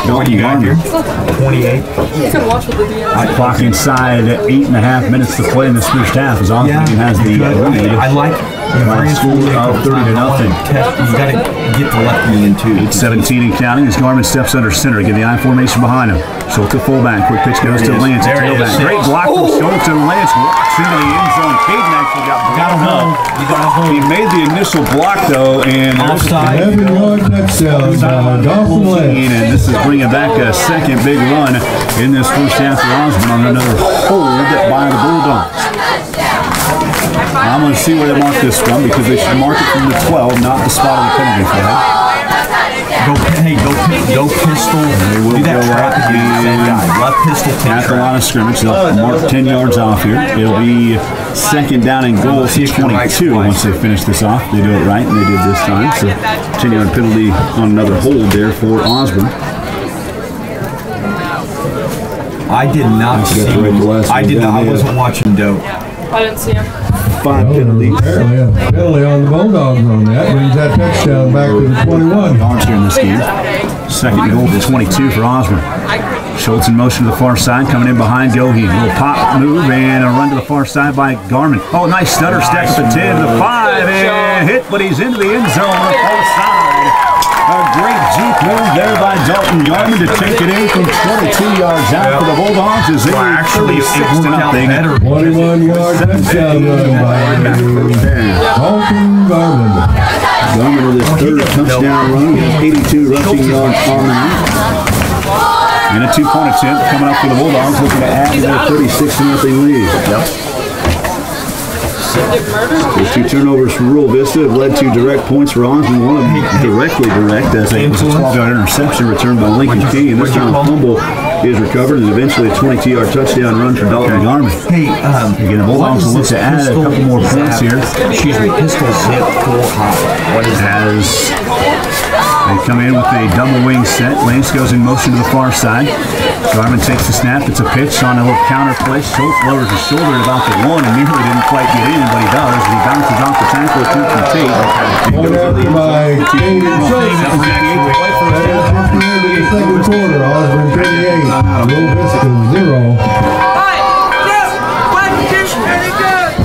Dalton Garner 28. You can watch with the DM. clock inside 8.5 minutes to play in this first half as Osborne has the lead. I like By a score of 30-0. You got to get the lefty in too. 17 and counting as Garman steps under center. Get the I formation behind him. Schultz to fullback. Quick pitch goes to Lance. Tailback. Great block from Schultz, and Lance walks into the end zone. Caden actually got home. He made the initial block though, and Offside. 11-yard touchdown by Dawson Lance. and this is bringing back a second big run in this first half for Osborne on another hold by the Bulldogs. I'm going to see where they mark this from because they should mark it from the 12, not the spot of the penalty flag. Go pistol. They will Do that go trap up again. Guy. Left pistol. At the line of scrimmage, they'll mark 10 yards off here. It'll be second down and goal to 22 once they finish this off. They do it right, and they did this time. So 10-yard penalty on another hold there for Osborne. I did not see. I wasn't watching dope. I didn't see him. 5 penalties. Apparently a penalty on the Bulldogs on that. Brings that touchdown back to the 21. Yards here in this game. Second goal to 22 for Osborne. Schultz in motion to the far side, coming in behind Goheen. A little pop move and a run to the far side by Garman. Oh, nice stutter step at the 10 to the 5 and hit, but he's into the end zone on the far side. A great juke move there by Dalton Garman to take it in from 22 yards out for the Bulldogs as they were actually, it 36 worked to out nothing. better. 21-yard touchdown run by Dalton Garman. Garman with his third touchdown run. He has 82 rushing yards on the night. And a 2-point attempt coming up for the Bulldogs, looking to add to their 36-0 lead. Yep. Those 2 turnovers from Rurl Vista have led to direct points for Osborne. One of them directly direct as it was a 12-yard interception returned by Lincoln King. And this time a fumble is recovered and eventually a 22-yard touchdown run for Dalton Garman. Hey, Again, the Bulldogs will look to add a couple more points here. Excuse me, pistol zip full hot. What is that? As they come in with a double wing set. Lance goes in motion to the far side. Garman takes the snap. It's a pitch on a little counter play. Schultz lowers his shoulder at about the 1 and nearly didn't quite get in, but he does. And he bounces off the tackle to Tate. Point after by Caden Schultz. At the end of the second quarter, Osborne 38, Rurl Vista 0. 5, 2, 1, 2, very good.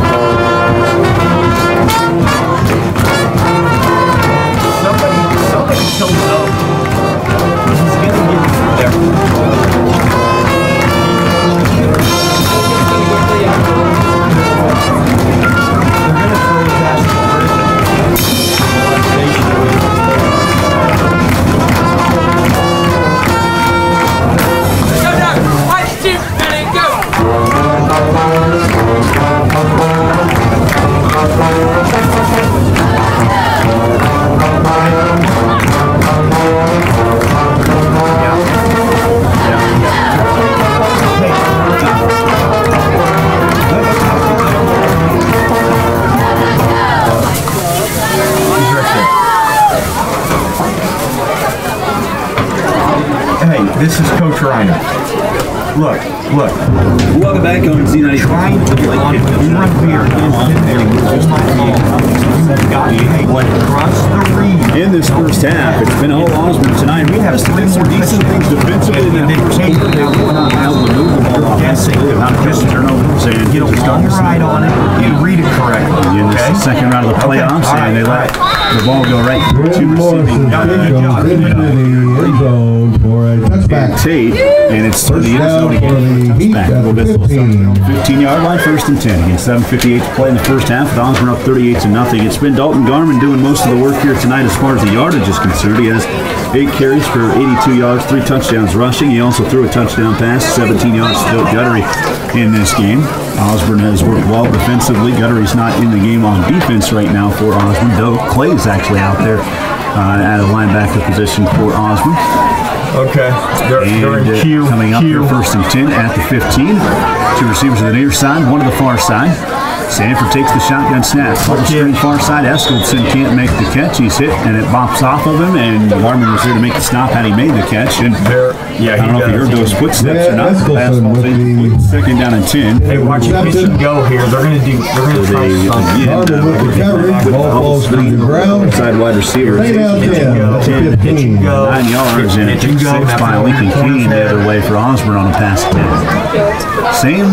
Somebody shows up. He's gonna get there. Go, Doc. 1, 2, ready, go. Hey, this is Coach Reiner. Look. Welcome back on Z90. Trying to get on you run beer. Cross the read. In this first half, it's been all Osborne tonight. We have three more decent things defensively than they take. They were not able to move the ball offensively without just turnovers and Get a long ride on it. You read it correctly. in this second round of the playoffs, and they let the ball go right to receiving Into the end zone for a touchback. Tate, and it's through the end zone Down for again. the Heat Touchback. at Rurl Vista 15. 15-yard line, 1st and 10. Again, 7:58 to play in the first half. The Osborne up 38-0. It's been Dalton Garman doing most of the work here tonight as far as the yardage is concerned. He has 8 carries for 82 yards, 3 touchdowns rushing. He also threw a touchdown pass, 17 yards to Guttery in this game. Osborne has worked well defensively. Guttery's not in the game on defense right now for Osborne, though Clay's actually out there at a linebacker position for Osborne. Okay. They're in And Q. coming up here, 1st and 10 at the 15. 2 receivers on the near side, 1 to the far side. Sanford takes the shotgun snap. Ball screen far side. Eskildson can't make the catch. He's hit, and it bops off of him. And Garman was there to make the stop had he made the catch. And I don't know if you heard those footsteps or not. Eskildson with the 2nd down and 10. Hey, watch it go here. They're gonna try something. Garman with the coverage. Ball falls to the ground. Side wide receiver. Stay down 10. 15. 9 yards and a 6 by Lincoln King the other way for Osborne on a pass attempt. Same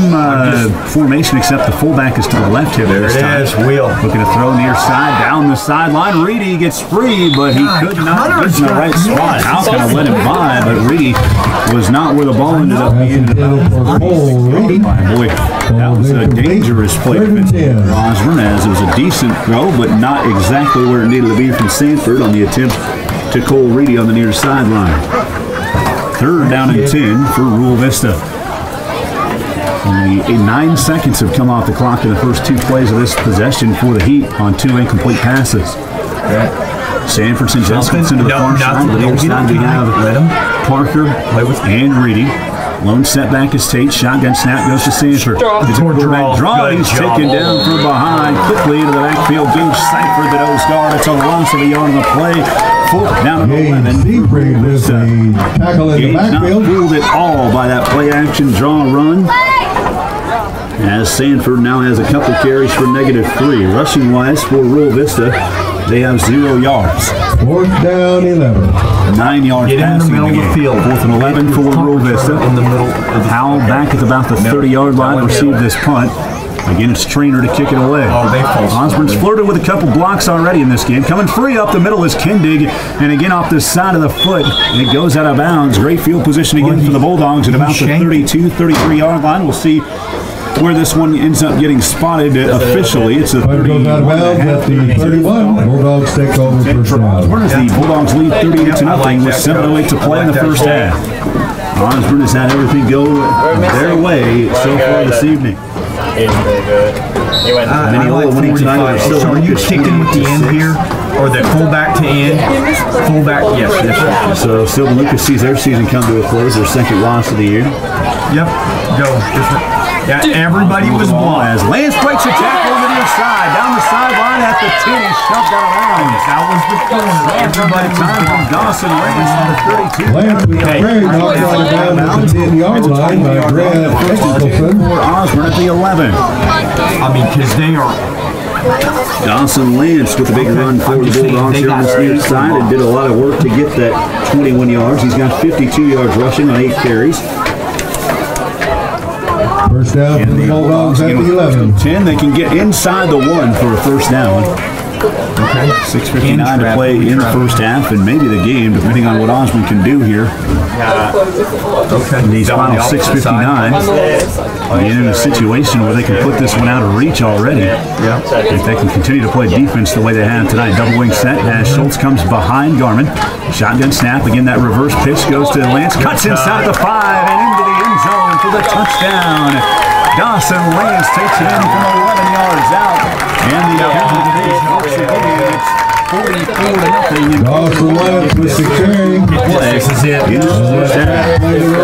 formation except the fullback is to the left here. There it is, Wheel. Looking to throw near side, down the sideline. Reedy gets free, but he could not get in the right spot. How can I let him by? But Reedy was not where the ball ended up being. Boy, that was a dangerous play for Osborne, as it was a decent throw, but not exactly where it needed to be from Sanford on the attempt to Cole Reedy on the near sideline. 3rd down and 10 for Rurl Vista. Only 9 seconds have come off the clock in the first 2 plays of this possession for the Heat on 2 incomplete passes. Sanford sends Eskildson to the far side. The near side we have Parker and Reedy. Lone setback is Tate. Shotgun snap goes to Sanford. It's a quarterback draw. He's taken down from behind. Quickly into the backfield. Gage Seifert, the nose guard. It's a loss of a yard on the play. 4th down and 11. Seifert with a tackle in the Gage not backfield. fooled at all by that play action draw run. As Sanford now has a couple carries for -3. Rushing wise for Rurl Vista, they have 0 yards. 4th down 11. 9 yards Get in the passing middle of the game. field. 4th and 11 for Rurl Vista. In the middle of the Howell back at about the 30-yard line, received this punt. Again, it's Trainer to kick it away. Oh, they fall. Osborne's flirted with a couple blocks already in this game. Coming free up the middle is Kindig, and again off the side of the foot, it goes out of bounds. Great field position again for the Bulldogs at about the 32, 33-yard line. We'll see where this one ends up getting spotted officially. It's a 31. Goes out of bounds at the 31. Bulldogs take over first down. Where does the Bulldogs lead 38-0 with 7:08 to play in the first half? Osborne has had everything go their way so far this evening. Mineola winning tonight. So are you sticking with the end here? Or the fullback to end? Fullback, yes. So Sylvan Lucas sees their season come to a close, their second loss of the year. Yep, go. Yeah, everybody was blind. As Lance breaks a tackle over the inside, down the sideline at the 10, he shoved that around. That was the corner. Everybody Time from Dawson Lance to the 32. Lance was very knocked out of bounds at the 10-yard line by Grant Nicholson. For Osborne at the 11. I mean, because they are... Dawson Lance with a big run for the Bulldogs here on this near side and did a lot of work to get that 21 yards. He's got 52 yards rushing on 8 carries. First down for the Bulldogs at the 11. 10, they can get inside the 1 for a first down. Okay. 6:59 to play in the first half, and maybe the game, depending on what Osborne can do here. Okay. In these final 6:59, in a situation where they can put this one out of reach already. Yeah. If they can continue to play defense the way they have tonight. Double wing set as Schultz comes behind Garmin. Shotgun snap. Again, that reverse pitch goes to Lance. Cuts inside the 5 and into the end zone for the touchdown. Dawson Lance takes it in from 11 yards out. And the Dawson Lance with the carry. This is it.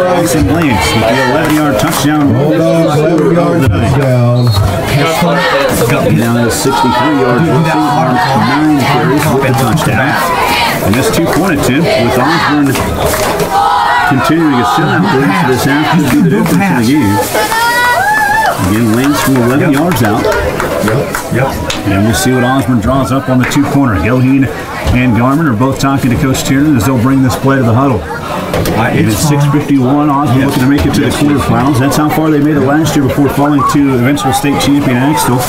Dawson Lance with the 11-yard touchdown. Bulldogs 11-yard touchdown. Now that's 63 yards rushing on 9 carries with the touchdown. And this 2-point attempt with Osborne continuing a shutout lead for this half to be the difference in the game. Again, Lance from 11 yards out. Yep. And we'll see what Osborne draws up on the 2-pointer. Goheen and Garmin are both talking to Coach Tiernan as they'll bring this play to the huddle. And it's 6:51. Osborne looking to make it to the quarterfinals. That's how far they made it last year before falling to eventual state champion Axtell.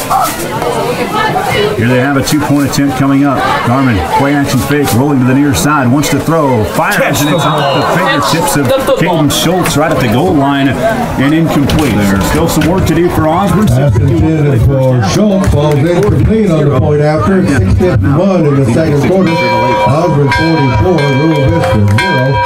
Here they have a 2-point attempt coming up. Garmin, play action fake, rolling to the near side, wants to throw, fires, and it's off the fingertips of Caden Schultz right at the goal line and incomplete. There's still some work to do for Osborne. Pass intended for Schultz, falls incomplete on the point after. 6:51 in the second quarter. Osborne 44, Rurl Vista 0.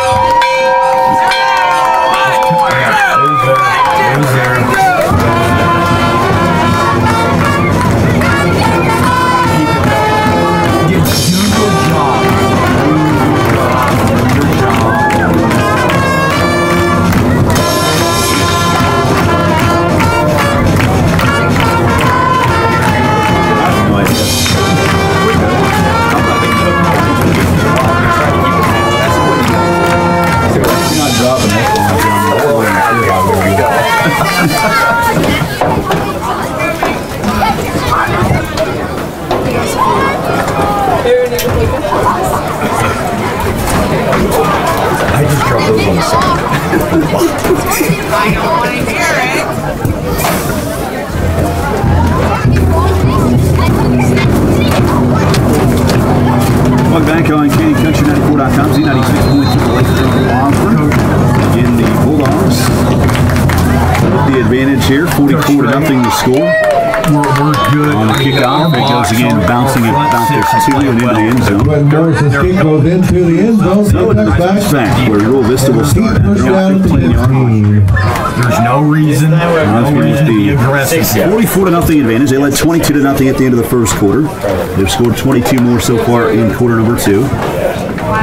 I just dropped those on the side. I don't want to hear it. Welcome back on CandyCountry94.com. Z96.2 Osborne in the Bulldogs. The advantage here, 44-0 the score. We're good. On the kickoff, it goes again, bouncing it to and into the end zone. When Morris's kick goes into the end zone, So a nice back where Rurl Vista will start at push down to 15. There's no reason to be aggressive. 44-0 advantage. They led 22-0 at the end of the first quarter. They've scored 22 more so far in quarter number 2.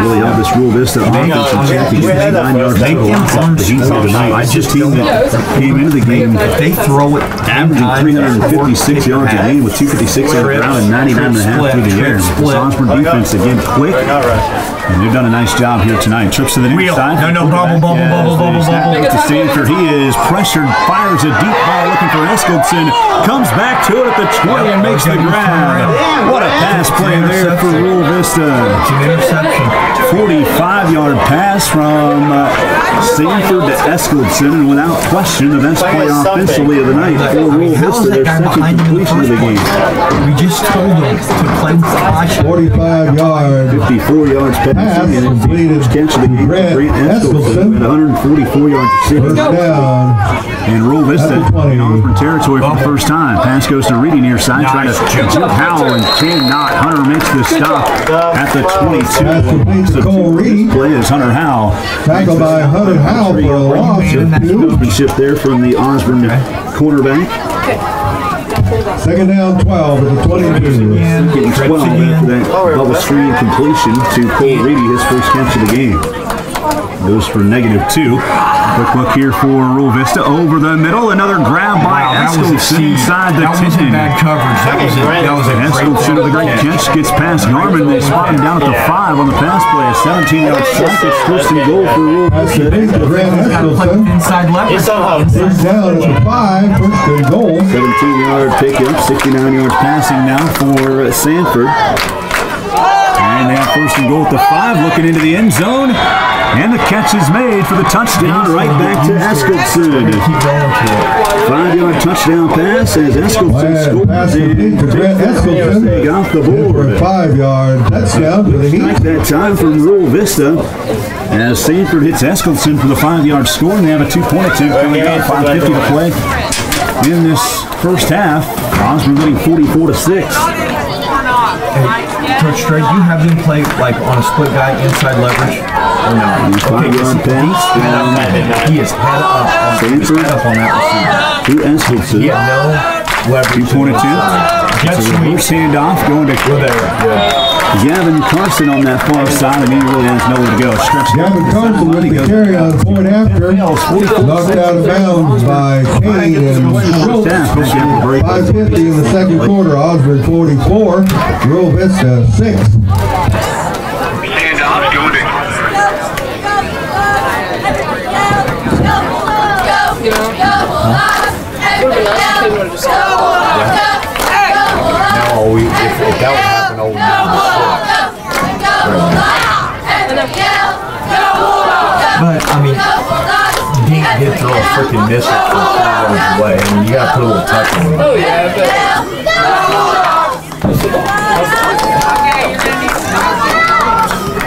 Really helped this Rurl Vista offense and Jackie 9 yards total. The Heat tonight. It's just a team that came into the game They throw it averaging 356 yards a game with 256 on the ground and 99.5 through the air. This Osborne defense again quick. And they've done a nice job here tonight. Trips to the near side. No, bubble. To Stanford, he is pressured, fires a deep ball looking for Eskildson. Comes back to it at the 20 and makes the grab. What a pass play there for Rurl Vista. Vista. It's an interception. 45-yard pass from Sanford to Eskildson, and without question, the best play offensively of the night for Rurl Vista, their second completion of the game. We just told them to play with caution. 45-yard 54 yards passing, and completed first catch of the game. Grant Grant Eskildson with 144 yards receiving. First down. And Rurl Vista At the 20. in Osborne territory for the first time. Pass goes to Reedy near side, trying to jump Howell and cannot. Hunter makes the stop at the 22. Pass complete to Cole Reedy. Play is Hunter Howell. Tackled by Hunter Howell for a loss of 2. Openship there from the Osborne cornerback. Second down 12 at the 22. Getting 12 after that bubble screen completion to Cole Reedy, his first catch of the game. Goes for -2. Quick look here for Rurl Vista over the middle. Another grab by Eskildson inside the 10. That wasn't bad coverage. That was a Eskildson with a great catch. Gets past Garmin. They spot him down at the 5 on the pass play. A 17-yard sack. It's first and goal for Rurl Vista. Grant Eskildson. Inside leverage. First down at the 5. First and goal. 17-yard pickup. 69 yards passing now for Sanford. And they have first and goal at the 5. Looking into the end zone. And the catch is made for the touchdown right back to Eskildson. 5-yard touchdown pass as Eskildson scores. Pass complete to Grant Eskildson. They got the For a board. 5-yard touchdown for the Strike Heat. that time from Rurl Vista as Sanford hits Eskildson for the 5-yard score, and they have a 2-point attempt coming up. 5:50 to play in this first half. Osborne leading 44-6. Coach Strait, you have them play like on a split guy inside leverage or no? Okay, he is head up on that receiver. To Eskildson. He had no leverage. 2-point attempt. It's a reverse handoff going to Gavin Carson on that far side, and he really has nowhere to go. Gavin Carson with the carry on the point after. Knocked out of bounds by Kane and Schultz. 5:50 in the second quarter. Osborne 44. Rurl Vista 6. If that would happen, all we need But, I mean, Dink did throw a freaking missile from 3 yards away. I mean, you got to put a little touch on it. Oh, yeah, but...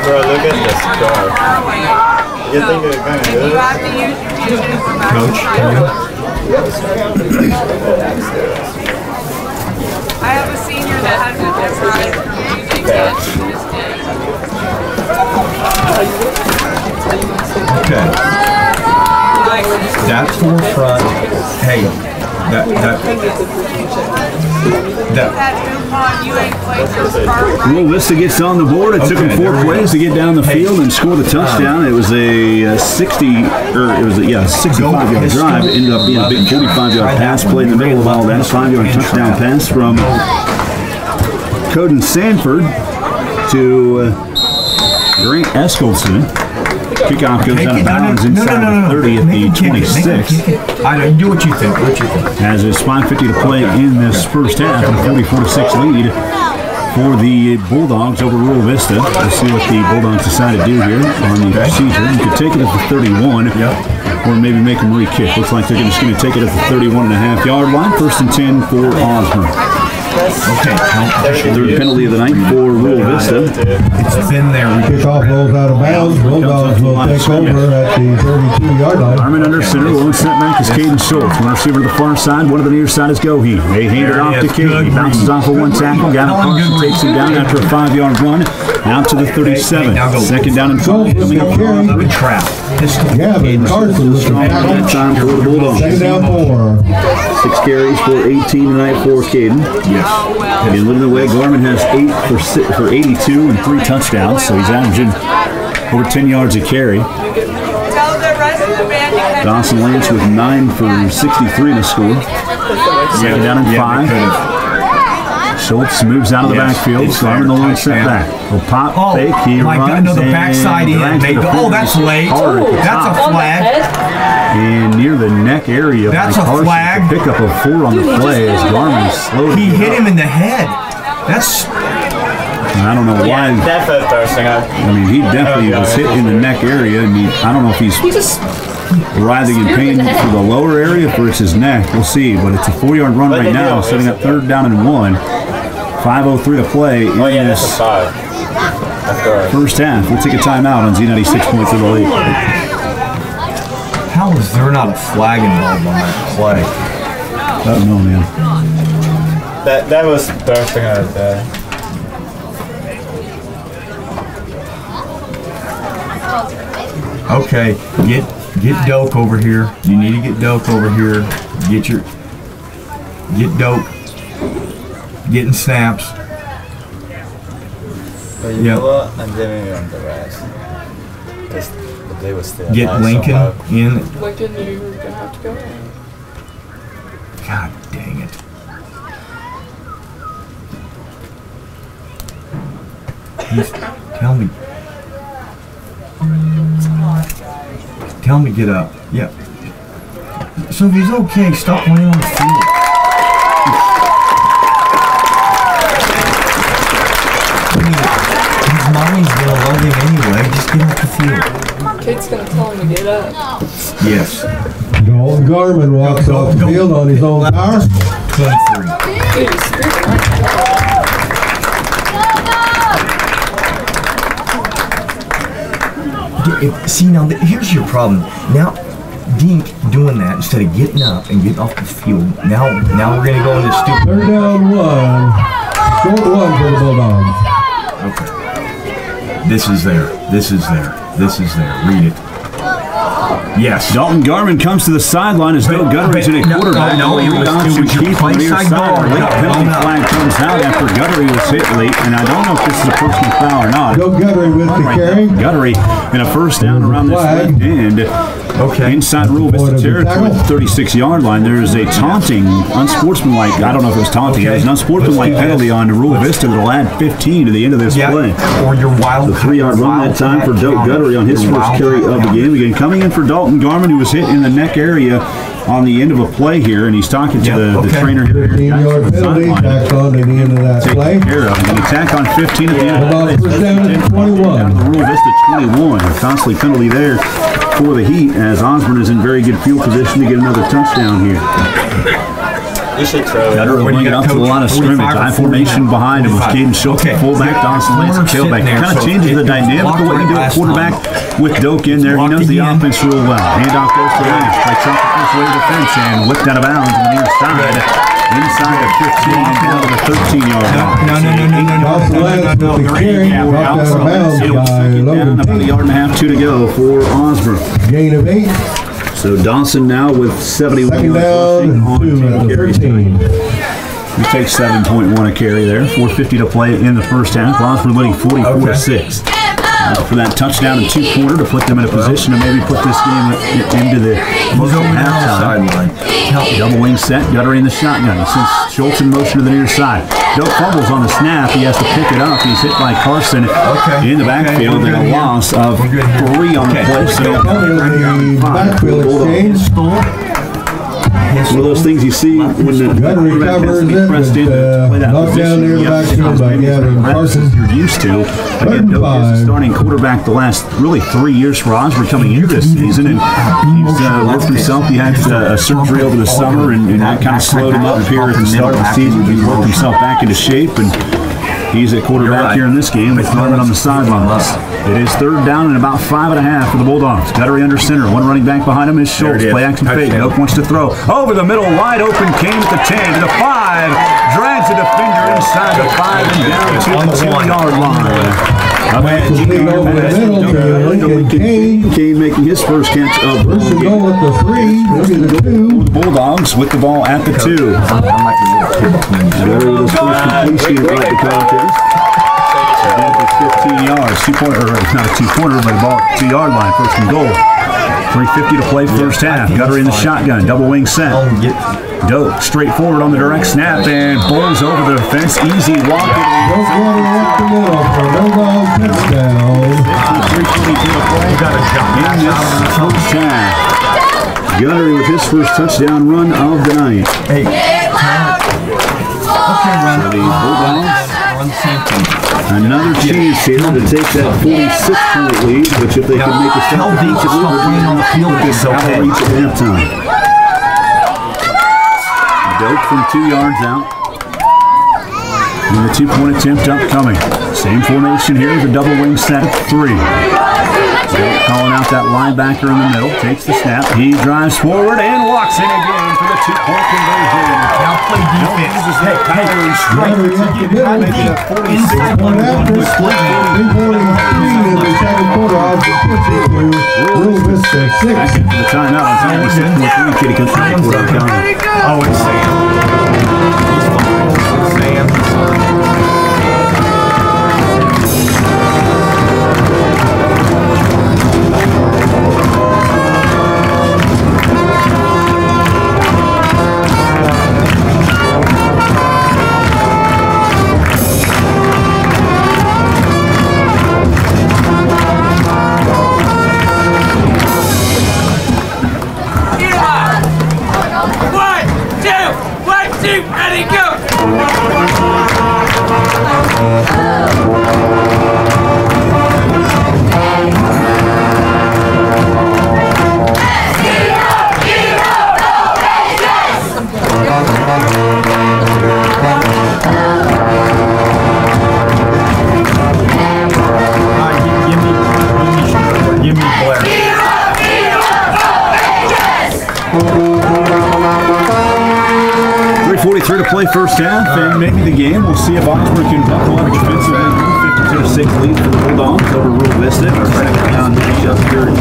Bro, look at this car. You think it's kind of good? Coach, can you? I have a senior that has a different Okay. That forefront, hey, that Rurl Vista gets on the board. It took them 4 plays to get down the field and score the touchdown. It was a 65-yard drive. It ended up being a big 45-yard pass play in the middle of all that. 5-yard touchdown pass from Coden Sanford to Grant Eskildson. Kickoff goes out of bounds inside the 30 at the 26. I know, do what you think. As it's 5:50 to play in this first half, a 44-6 lead for the Bulldogs over Rurl Vista. Let's see what the Bulldogs decide to do here on the procedure. You could take it at the 31, or maybe make them re-kick. Looks like they're just going to take it at the 31.5-yard line. First and 10 for Osborne. Okay, Third penalty of the night for Rurl Vista. it's been there. Kickoff rolls out of bounds. Bulldogs will take over at the 32-yard line. Armin under center. Lone setback is Caden Schultz. One receiver to the far side. One to the near side is Goheen. They hand it off to Caden. He bounces off of one tackle. Gavin Carson takes him down after a 5-yard run. Out to the 37. Second down and 12. Coming up on the trap. Gavin Carson with the tackle. Time for the Bulldogs. Second down 4. 6 carries for 18 tonight for Caden. And leading the way, Gorman has 8 for 82 and 3 touchdowns, so he's averaging over 10 yards a carry. Dawson Lance with 9 for 63 to score. Second down and 5. Schultz moves out of the backfield. Gorman the lone setback. Will pop, fake, he runs, the backside in. That's late. That's a flag. And near the neck area, that's a flag. Pick up a 4 on the play as Garmin slowed. He hit him in the head. That's And I don't know why. That's the first thing I mean, he definitely was hit in the neck area, and I don't know if he's writhing in pain for the lower area or it's his neck. We'll see, but it's a 4-yard run right now, setting up 3rd down and 1. 5:03 to play in this first half. We'll take a timeout on Z96 points of the lead. How is there not a flag involved on that play? I don't know, man. That was the first thing I said. Okay, get Doak over here. You need to get Doak over here. Get Doak. Getting snaps. But you know what? I'm giving you on the rest. Because the play was still Get Lincoln in. Lincoln, you were gonna have to go. God dang it. Tell him to get up. Yeah. So if he's okay, stop laying on the field. I mean, his mommy's gonna love him anyway. Just get off the field. Kate's gonna tell him to get up. Yes. Golden Garmin walks off the field on his own power. 23. Dude, he's screaming like that. See, now, here's your problem. Now, Dink doing that instead of getting up and getting off the field. Now we're going to go into stupid. 3rd down 1. Short 1 for the Bulldogs. Okay. This is there. Read it. Yes. Dalton Garman comes to the sideline as Bill Guttery's in a quarterback. No, it was keep on the near side. Late penalty flag comes out after Guttery was hit late, and I don't know if this is a personal foul or not. Bill Guttery with the carry. Guttery in a 1st down around this left end. Okay. Inside Rurl Vista territory at the 36-yard line. There is a taunting, unsportsmanlike, I don't know if it was taunting, there's an unsportsmanlike penalty on Rurl Vista that will add 15 to the end of this play. Or your wild. The 3-yard run that time for Doak Guttery on his first carry of the game. Again, coming in for Dalton Garman, who was hit in the neck area on the end of a play here, and he's talking to the trainer here. 15-yard penalty, tacked on to the end of that play. Care of. And he tack on 15 at the end of the play. 1st down and 21. The Rurl Vista 21. A costly penalty there for the Heat, as Osborne is in very good field position to get another touchdown here. You should throw it. Guttery bring it up to the line of scrimmage. High formation behind him with Caden Schultz, fullback, Dawson Lance, tailback. Kind of changes the dynamic of what you do at quarterback with Doak in there. He knows the offense real well. Handoff goes to Lance. Breaks off the first way to the fence and whipped out of bounds on the near side. Inside of 15 and down to the 13-yard line. Dawson Lance with the carry. Dropped out of bounds by Logan About a yard and a half, 2 to go for Osborne. Gain of 8. So Dawson now with 71 2nd down and 2 at the 13. We take 7.1 a carry there. 4:50 to play in the first half. Osborne leading 44-6. For that touchdown and 2-quarter to put them in a position to maybe put this game into the halftime. Double wing set, Guttery in the shotgun. He sends Schultz in motion to the near side. Doak fumbles on the snap. He has to pick it up. He's hit by Carson in the backfield and a loss of 3 on the play. So backfield exchange. one of those things you see when the quarterback has to be pressed in to play that position. Down the backfield by Gavin Carson. You're used to. Again, Doak is the starting quarterback the last really 3 years for Osborne coming into this season, and he's worked himself. He had a surgery over the summer, and that kind of slowed him up here at the start of the season. He worked himself back into shape, and he's at quarterback here in this game with Norman on the sidelines. It is 3rd down and about 5.5 for the Bulldogs. Guttery under center. One running back behind him is Schultz. Play action fake. Doak wants to throw. Over the middle, wide open. Came at the 10 to the 5. Drags a defender inside the 5 and down to the 2-yard line. Complete over the middle to Lincoln Kane. Kane making his first catch of First and goal at the 3. Look at the 2. Bulldogs with the ball at the 2. Guttery with his first completion of the contest. 15 yards, 2-pointer, not a 2-pointer, but a ball at the 2-yard line, 1st and goal. 3:50 to play first half. Guttery in the shotgun, double wing set. Doak straight forward on the direct snap and bowls over the fence. Easy walk. Doak running up the middle for no dog touchdown. 3:22 to play in this first half. Guttery with his first touchdown run of the night. Hey, okay, run. The Bulldogs on the same page. Another chance here to take that 46-point lead, which if they can make a stop defensively, on the field is okay. Reach at halftime. Doak from 2 yards out. And the 2-point attempt upcoming. Same formation here, the double wing set at 3. Doak calling out that linebacker in the middle, takes the snap, he drives forward and walks in again for the 2-point conversion. Now play defense. Hey, power and strength to get it out, make it a 46-point after 3:43 in the second quarter, Osborne Rurl Vista 6. Back into the timeout on 76.3. Kitty comes from the quarter down. Oh, it's Sam. He's fine. Sam, he's fine. Ready, go! Give me Blair. 3:43 to play first half, and maybe the game. We'll see if Osborne can buckle up defensively. 52-6 lead for the Bulldogs over Rurl Vista. Second round matchup here in the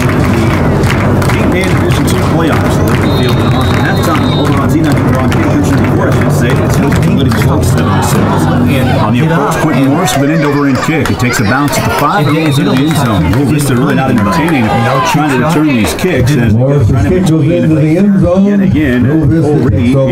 8-man Division 2 playoffs. Field halftime. Bulldogs not drawn kickers anymore, I should say. It's looking close 7-6. And on the approach, Quentin Morris with an end-over-end kick. It takes a bounce at the 5 and goes into the end zone. Rurl Vista really not entertaining, trying to return these kicks. Morris' kick goes into the end zone. And again, already will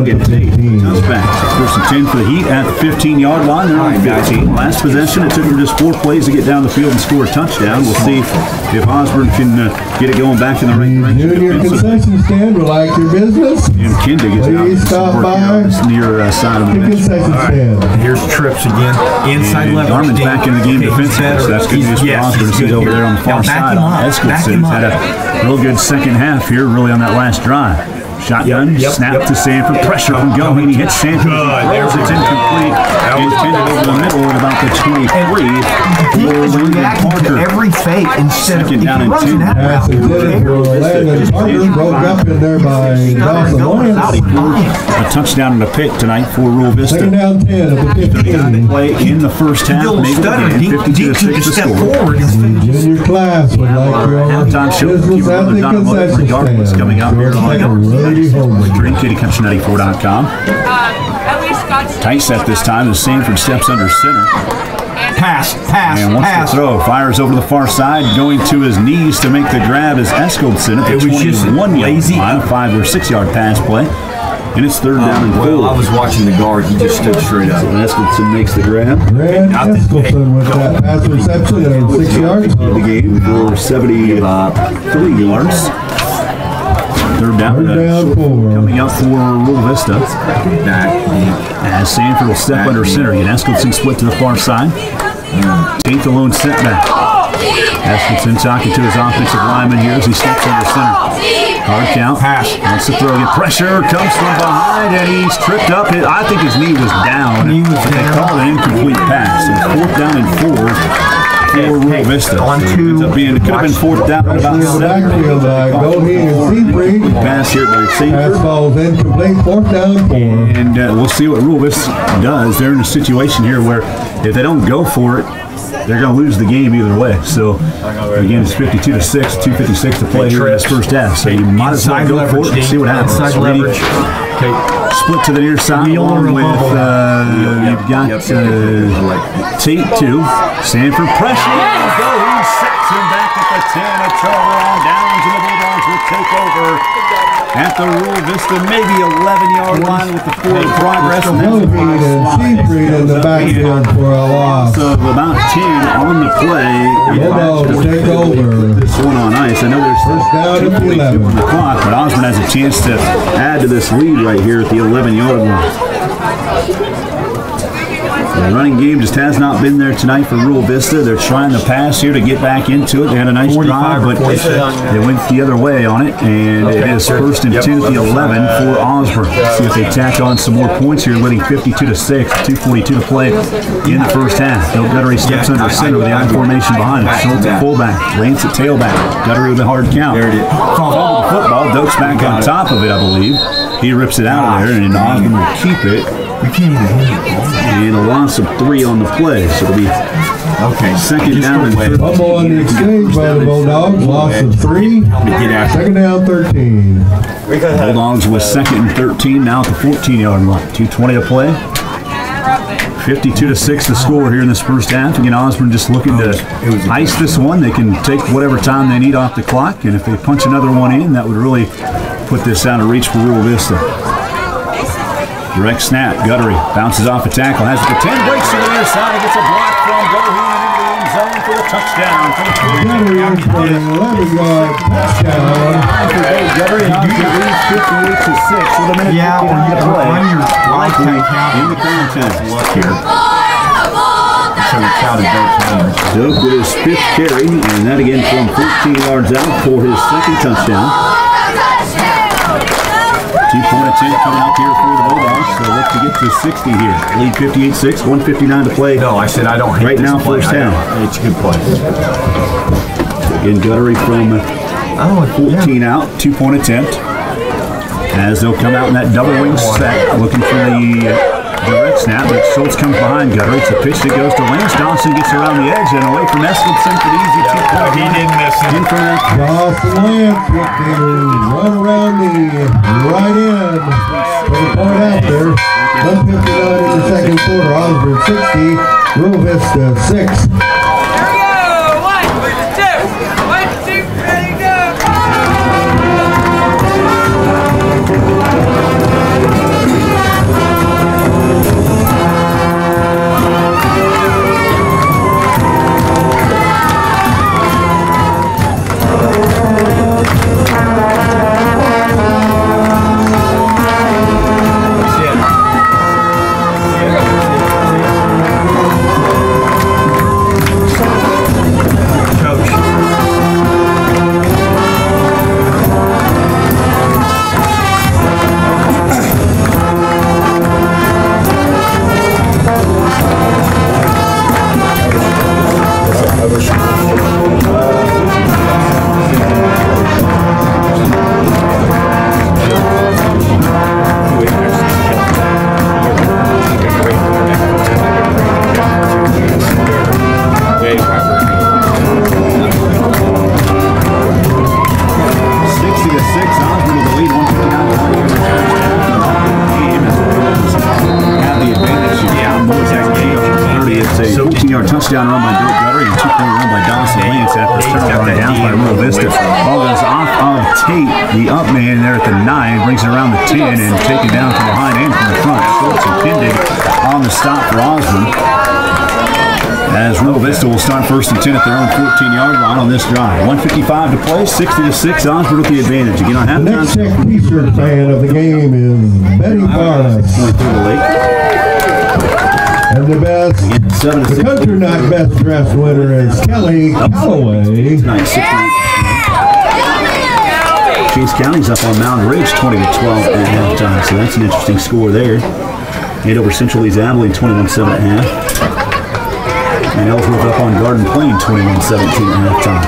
get comes back. First and 10 for the Heat at the 15-yard line. They're on 15. Last possession, it took them just 4 plays to get down the field and score a touchdown. We'll see if Osborne can get it going back in the right direction. Junior concession stand, we like your business. And Kindig is out. Please stop by this near side of the the bench. concession stand. Here's Trips again. Inside leverage. Garman's back in the game defensively, so that's good news for Osborne. He's over there on the far side. Eskelsen's had a real good second half here, really on that last drive. Shotgun, snap to Sanford, pressure from Goheen, he hits Sanford, there's it's incomplete, intended over the middle at about the 23. He is reacting to every fake instead of, if he runs an That's a good for Landon Parker, broke up in there by Dawson Lawrence. A touchdown and a pick tonight for Rurl Vista. Second down 10 at the 15. Play in the first half, maybe again, 52-6 to score. Junior class would like your Halftime show, business at the concession regardless, stand. coming out here on DreamKittyCountry94.com. At least Scott's Tight set this time as Sanford steps under center. Pass. And wants to throw. Fires over the far side, going to his knees to make the grab as Eskelsen at the 21-yard line. 5 or 6 yard pass play. And it's third down and 4. Well, I was watching the guard. He just stood straight up. Eskelsen makes the grab. Grant Eskelsen with that pass reception at 6 yards. The game for 73 yards. Third down 4. Coming up for Rurl Vista. As Sanford will step under center. And Eskelsen split to the far side. Tate the lone setback. Eskelsen talking to his offensive lineman here as he steps under center. Hard count. Wants to throw. Get pressure. Comes from behind and he's tripped up. I think his knee was down. But they called an incomplete pass. So fourth down and 4. For Rurl Vista. It could have been fourth down at about 7. Goheen and Seafried. Pass here by Pass Sanford. ball's incomplete. Fourth down 4. And we'll see what Rurl Vista does. They're in a situation here where if they don't go for it, they're going to lose the game either way. So, again, it's 52-6, 2:56 to play here in this first half. So you might as well go for it and see what happens. Split to the near side along with, you've got Tate too. Sanford pressure. He sets him back at the 10. A turnover on downs, and the Bulldogs will take over at the Rurl Vista, maybe 11-yard line with the forward progress. Goheen and Seafried in the backfield for a loss. Of about 10 on the play. Bulldogs take over. This one on ice. I know there's First down at the 11. on the clock, but Osborne has a chance to add to this lead right here at the 11-yard line. The running game just has not been there tonight for Rurl Vista. They're trying to pass here to get back into it. They had a nice drive, but they went the other way on it, and it is 1st and 10 at the 11 for Osborne. See if they tack on some more points here, leading 52-6, 2:42 to play in the first half. Bill Guttery steps under center with the I formation behind him. Schultz at fullback, Lance at tailback. Guttery with a hard count. There it is. Football, Doak's back on top of it, I believe. He rips it out of there, and Osborne will keep it. We can't even hit it. And a loss of 3 on the play, so it'll be second down and 13. Fumble on the exchange by the Bulldogs. Loss of 3. Second down, 13. Bulldogs with 2nd and 13 now at the 14-yard line. 2:20 to play. 52-6 the score here in this first half. Again, Osborne just looking to ice this one. They can take whatever time they need off the clock, and if they punch another one in, that would really put this out of reach for Rurl Vista. Direct snap, Guttery bounces off a tackle, has it to 10, breaks to the near side, gets a block from Goheen into the end zone for the touchdown. Guttery for an 11-yard touchdown. Guttery on to lead 58-6 with a minute 59 to play. Likely In the contest. Look here. So we counted Doak's hands. Doak with his 5th carry, and that again from 14 yards out for his 2nd touchdown. 2-point attempt coming up here for the Bulldogs, so look to get to 60 here. Lead 58-6, 1:59 to play. No, I said I don't hate right this now, play. first down. It's a good play. Again, Guttery from 14 out, 2-point attempt. As they'll come out in that double wing set, looking for the direct snap, but Schultz comes behind Guttery. It's a pitch that goes to Lance. Dawson gets around the edge and away from Eskildson for the easy 2-point. He didn't miss it. In front of Dawson Lance with the run around the right end. For the point out there. 1:59 in the second quarter. Osborne 60, Rurl Vista 6. Here we go. 1, 2, ready, go. Touchdown run by Bill Guttery and 2-point run by Dawson Lance after turnover down by Rurl Vista. Ball goes off of Tate, the up man there at the 9, brings it around the 10 and taken down from behind and from the front. Schultz and Kindig on the stop for Osborne. As Rurl Vista will start 1st and 10 at their own 14-yard line on this drive. 1:55 to play, 60-6. Osborne with the advantage. Again, on The halftime. next Tech T-shirt fan of the game is Betty Barnes. Going through the lake. And the best, the country night best dressed winner is Kelly Calloway. Nice. Chase County's up on Mountain Ridge 20-12 at halftime, so that's an interesting score there. And over Central East Abilene 21-7 at half. And Ellsworth up on Garden Plain 21-17 at halftime.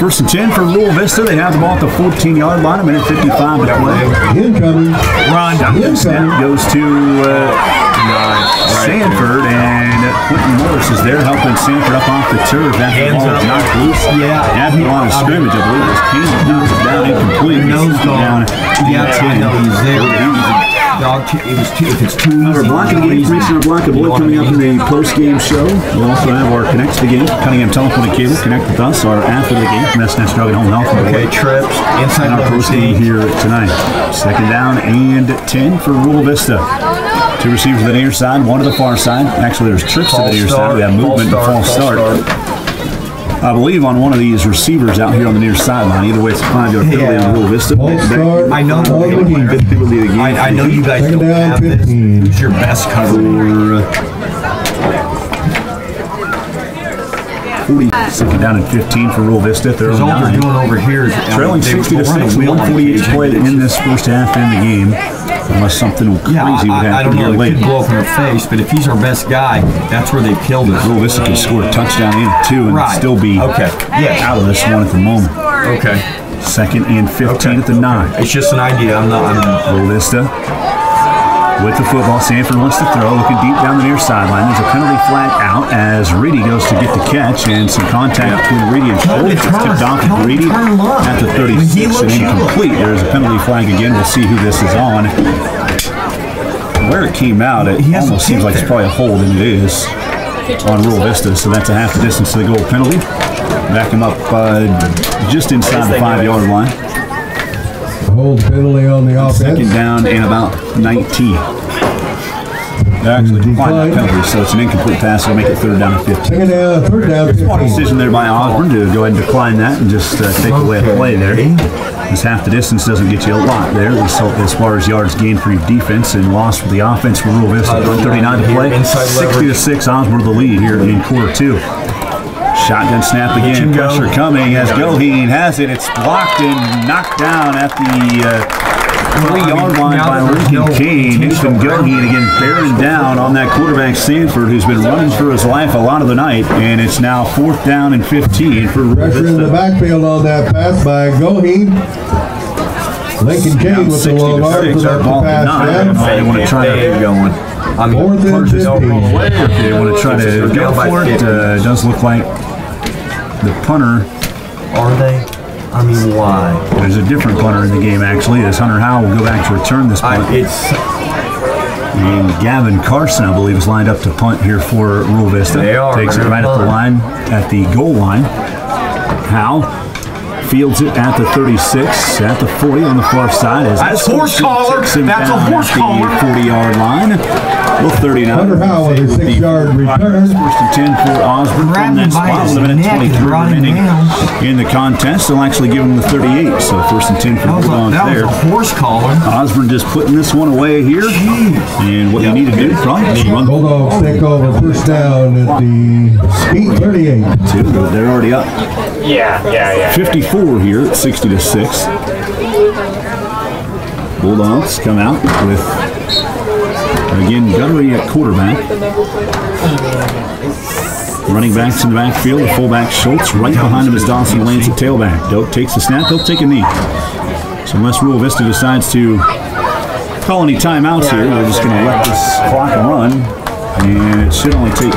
1st and 10 for Rurl Vista. They have the ball at the 14-yard line, a minute 55 to play. Incoming. Run down. Snap goes to Sanford, and Quentin Morris is there helping Sanford up off the turf after the ball was knocked loose. After the line of scrimmage, I believe it was Keenan knocks down incomplete. Nose down. Yeah, I know he's there. If it's too easy. Our block of the game, Commissioner Block of Wood coming up in the post-game show. We'll also have our Connect to the Game, Cunningham Telephone and Cable, Connect with us, our after the game from SNS Drug and Home Health. Okay, trips. Inside and our post-game here tonight. 2nd down and 10 for Rurl Vista. 2 receivers to the near side, 1 to the far side. Actually, there's trips to the near side. We have movement to false start. I believe, on one of these receivers out here on the near sideline. Either way, it's a 5-yard penalty on Rurl Vista. I know. I know you guys don't have this. Who's your best cover? 2nd down and 15 for Rurl Vista. They're All they're 9. doing over here is Trailing 60-6, 148 played in this first half in the game. Unless something crazy would happen here late. late. Blow up in her face, but if he's our best guy, that's where they killed us. Rurl Vista can score a touchdown and 2 and still be out of this one at the moment. Okay. 2nd and 15 at the 9. It's just an idea. Rurl Vista with the football. Sanford wants to throw, looking deep down the near sideline. There's a penalty flag out as Reedy goes to get the catch, and some contact between Reedy and Schultz. It's tipped off to Reedy at the 36 and incomplete. There's a penalty flag again. We'll see who this is on. Where it came out, it almost seems like it's probably a hold, and it is on Rurl Vista, so that's a half the distance to the goal penalty. Back him up just inside the 5-yard line. Hold penalty on the offense. 2nd down and about 19. They actually declined that penalty, so it's an incomplete pass. It'll make it 3rd down and 15. 2nd down, 3rd down, 15. Smart decision there by Osborne to go ahead and decline that and just take away a play there. This half the distance doesn't get you a lot there as far as yards gained for your defense, and loss for the offense for Rurl Vista. 39 to play. 60-6, Osborne the lead here in quarter 2. Shotgun snap again. Pressure coming as Goheen has it. It's blocked and knocked down at the 3-yard line by Lincoln Kane. Nathan Goheen again bearing down on that quarterback Sanford, who's been running for his life a lot of the night, and it's now 4th down and 15 for Rurl Pressure in the backfield on that pass by Goheen. Lincoln Kane with the long arm for that pass down. They want to try to get going. 4th and 15. They want to try to go for it. It does look like the punter. Are they? I mean, why? There's a different punter in the game, actually, as Hunter Howell will go back to return this punt. And Gavin Carson, I believe, is lined up to punt here for Rurl Vista. They are. Takes it right at the line, at the goal line. Howell fields it at the 36, at the 40 on the far side. That's horse collar. That's a horse collar. 40-yard line. Well, 39. Hunter Howell with a 6-yard return. 1st and 10 for Osborne from that spot. 1 minute 23 remaining in the contest. They'll actually give him the 38. So 1st and 10 for Bulldogs there. That was a horse collar. Osborne just putting this one away here. And what you need to do, probably run the Bulldogs take over 1st down at the 38. They're already up. Yeah. 54 here at 60-6. Bulldogs come out with, again, Guttery at quarterback. Running backs in the backfield. The fullback Schultz. Right behind him is Dawson Lance at tailback. Doak takes the snap. He'll take a knee. So unless Rurl Vista decides to call any timeouts here, they're just going to let this clock run. And it should only take,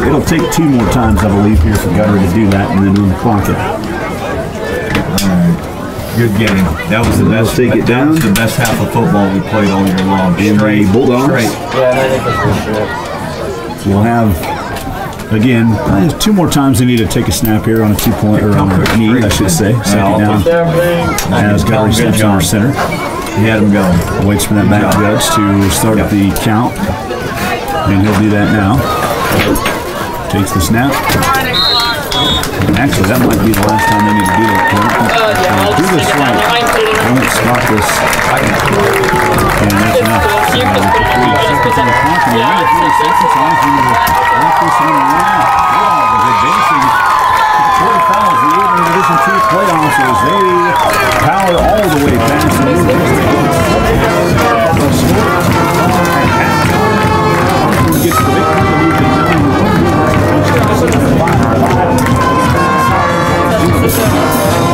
it'll take 2 more times, I believe, here for Guttery to do that and then run the clock out. Good game. That was the best. Take it down. That was the best half of football we played all year long. Straight Bulldogs. We'll have, again, 2 more times they need to take a snap here on a 2-point, or on a knee, I should say. 2nd down. As Guttery steps under center. He had him going. Waits for that back judge to start the count. And he'll do that now. Takes the snap. Actually, that might be the last time they need to do that. Do this right. I won't stop this. And that's enough. Playoffs as they power all the way past the gets the victory.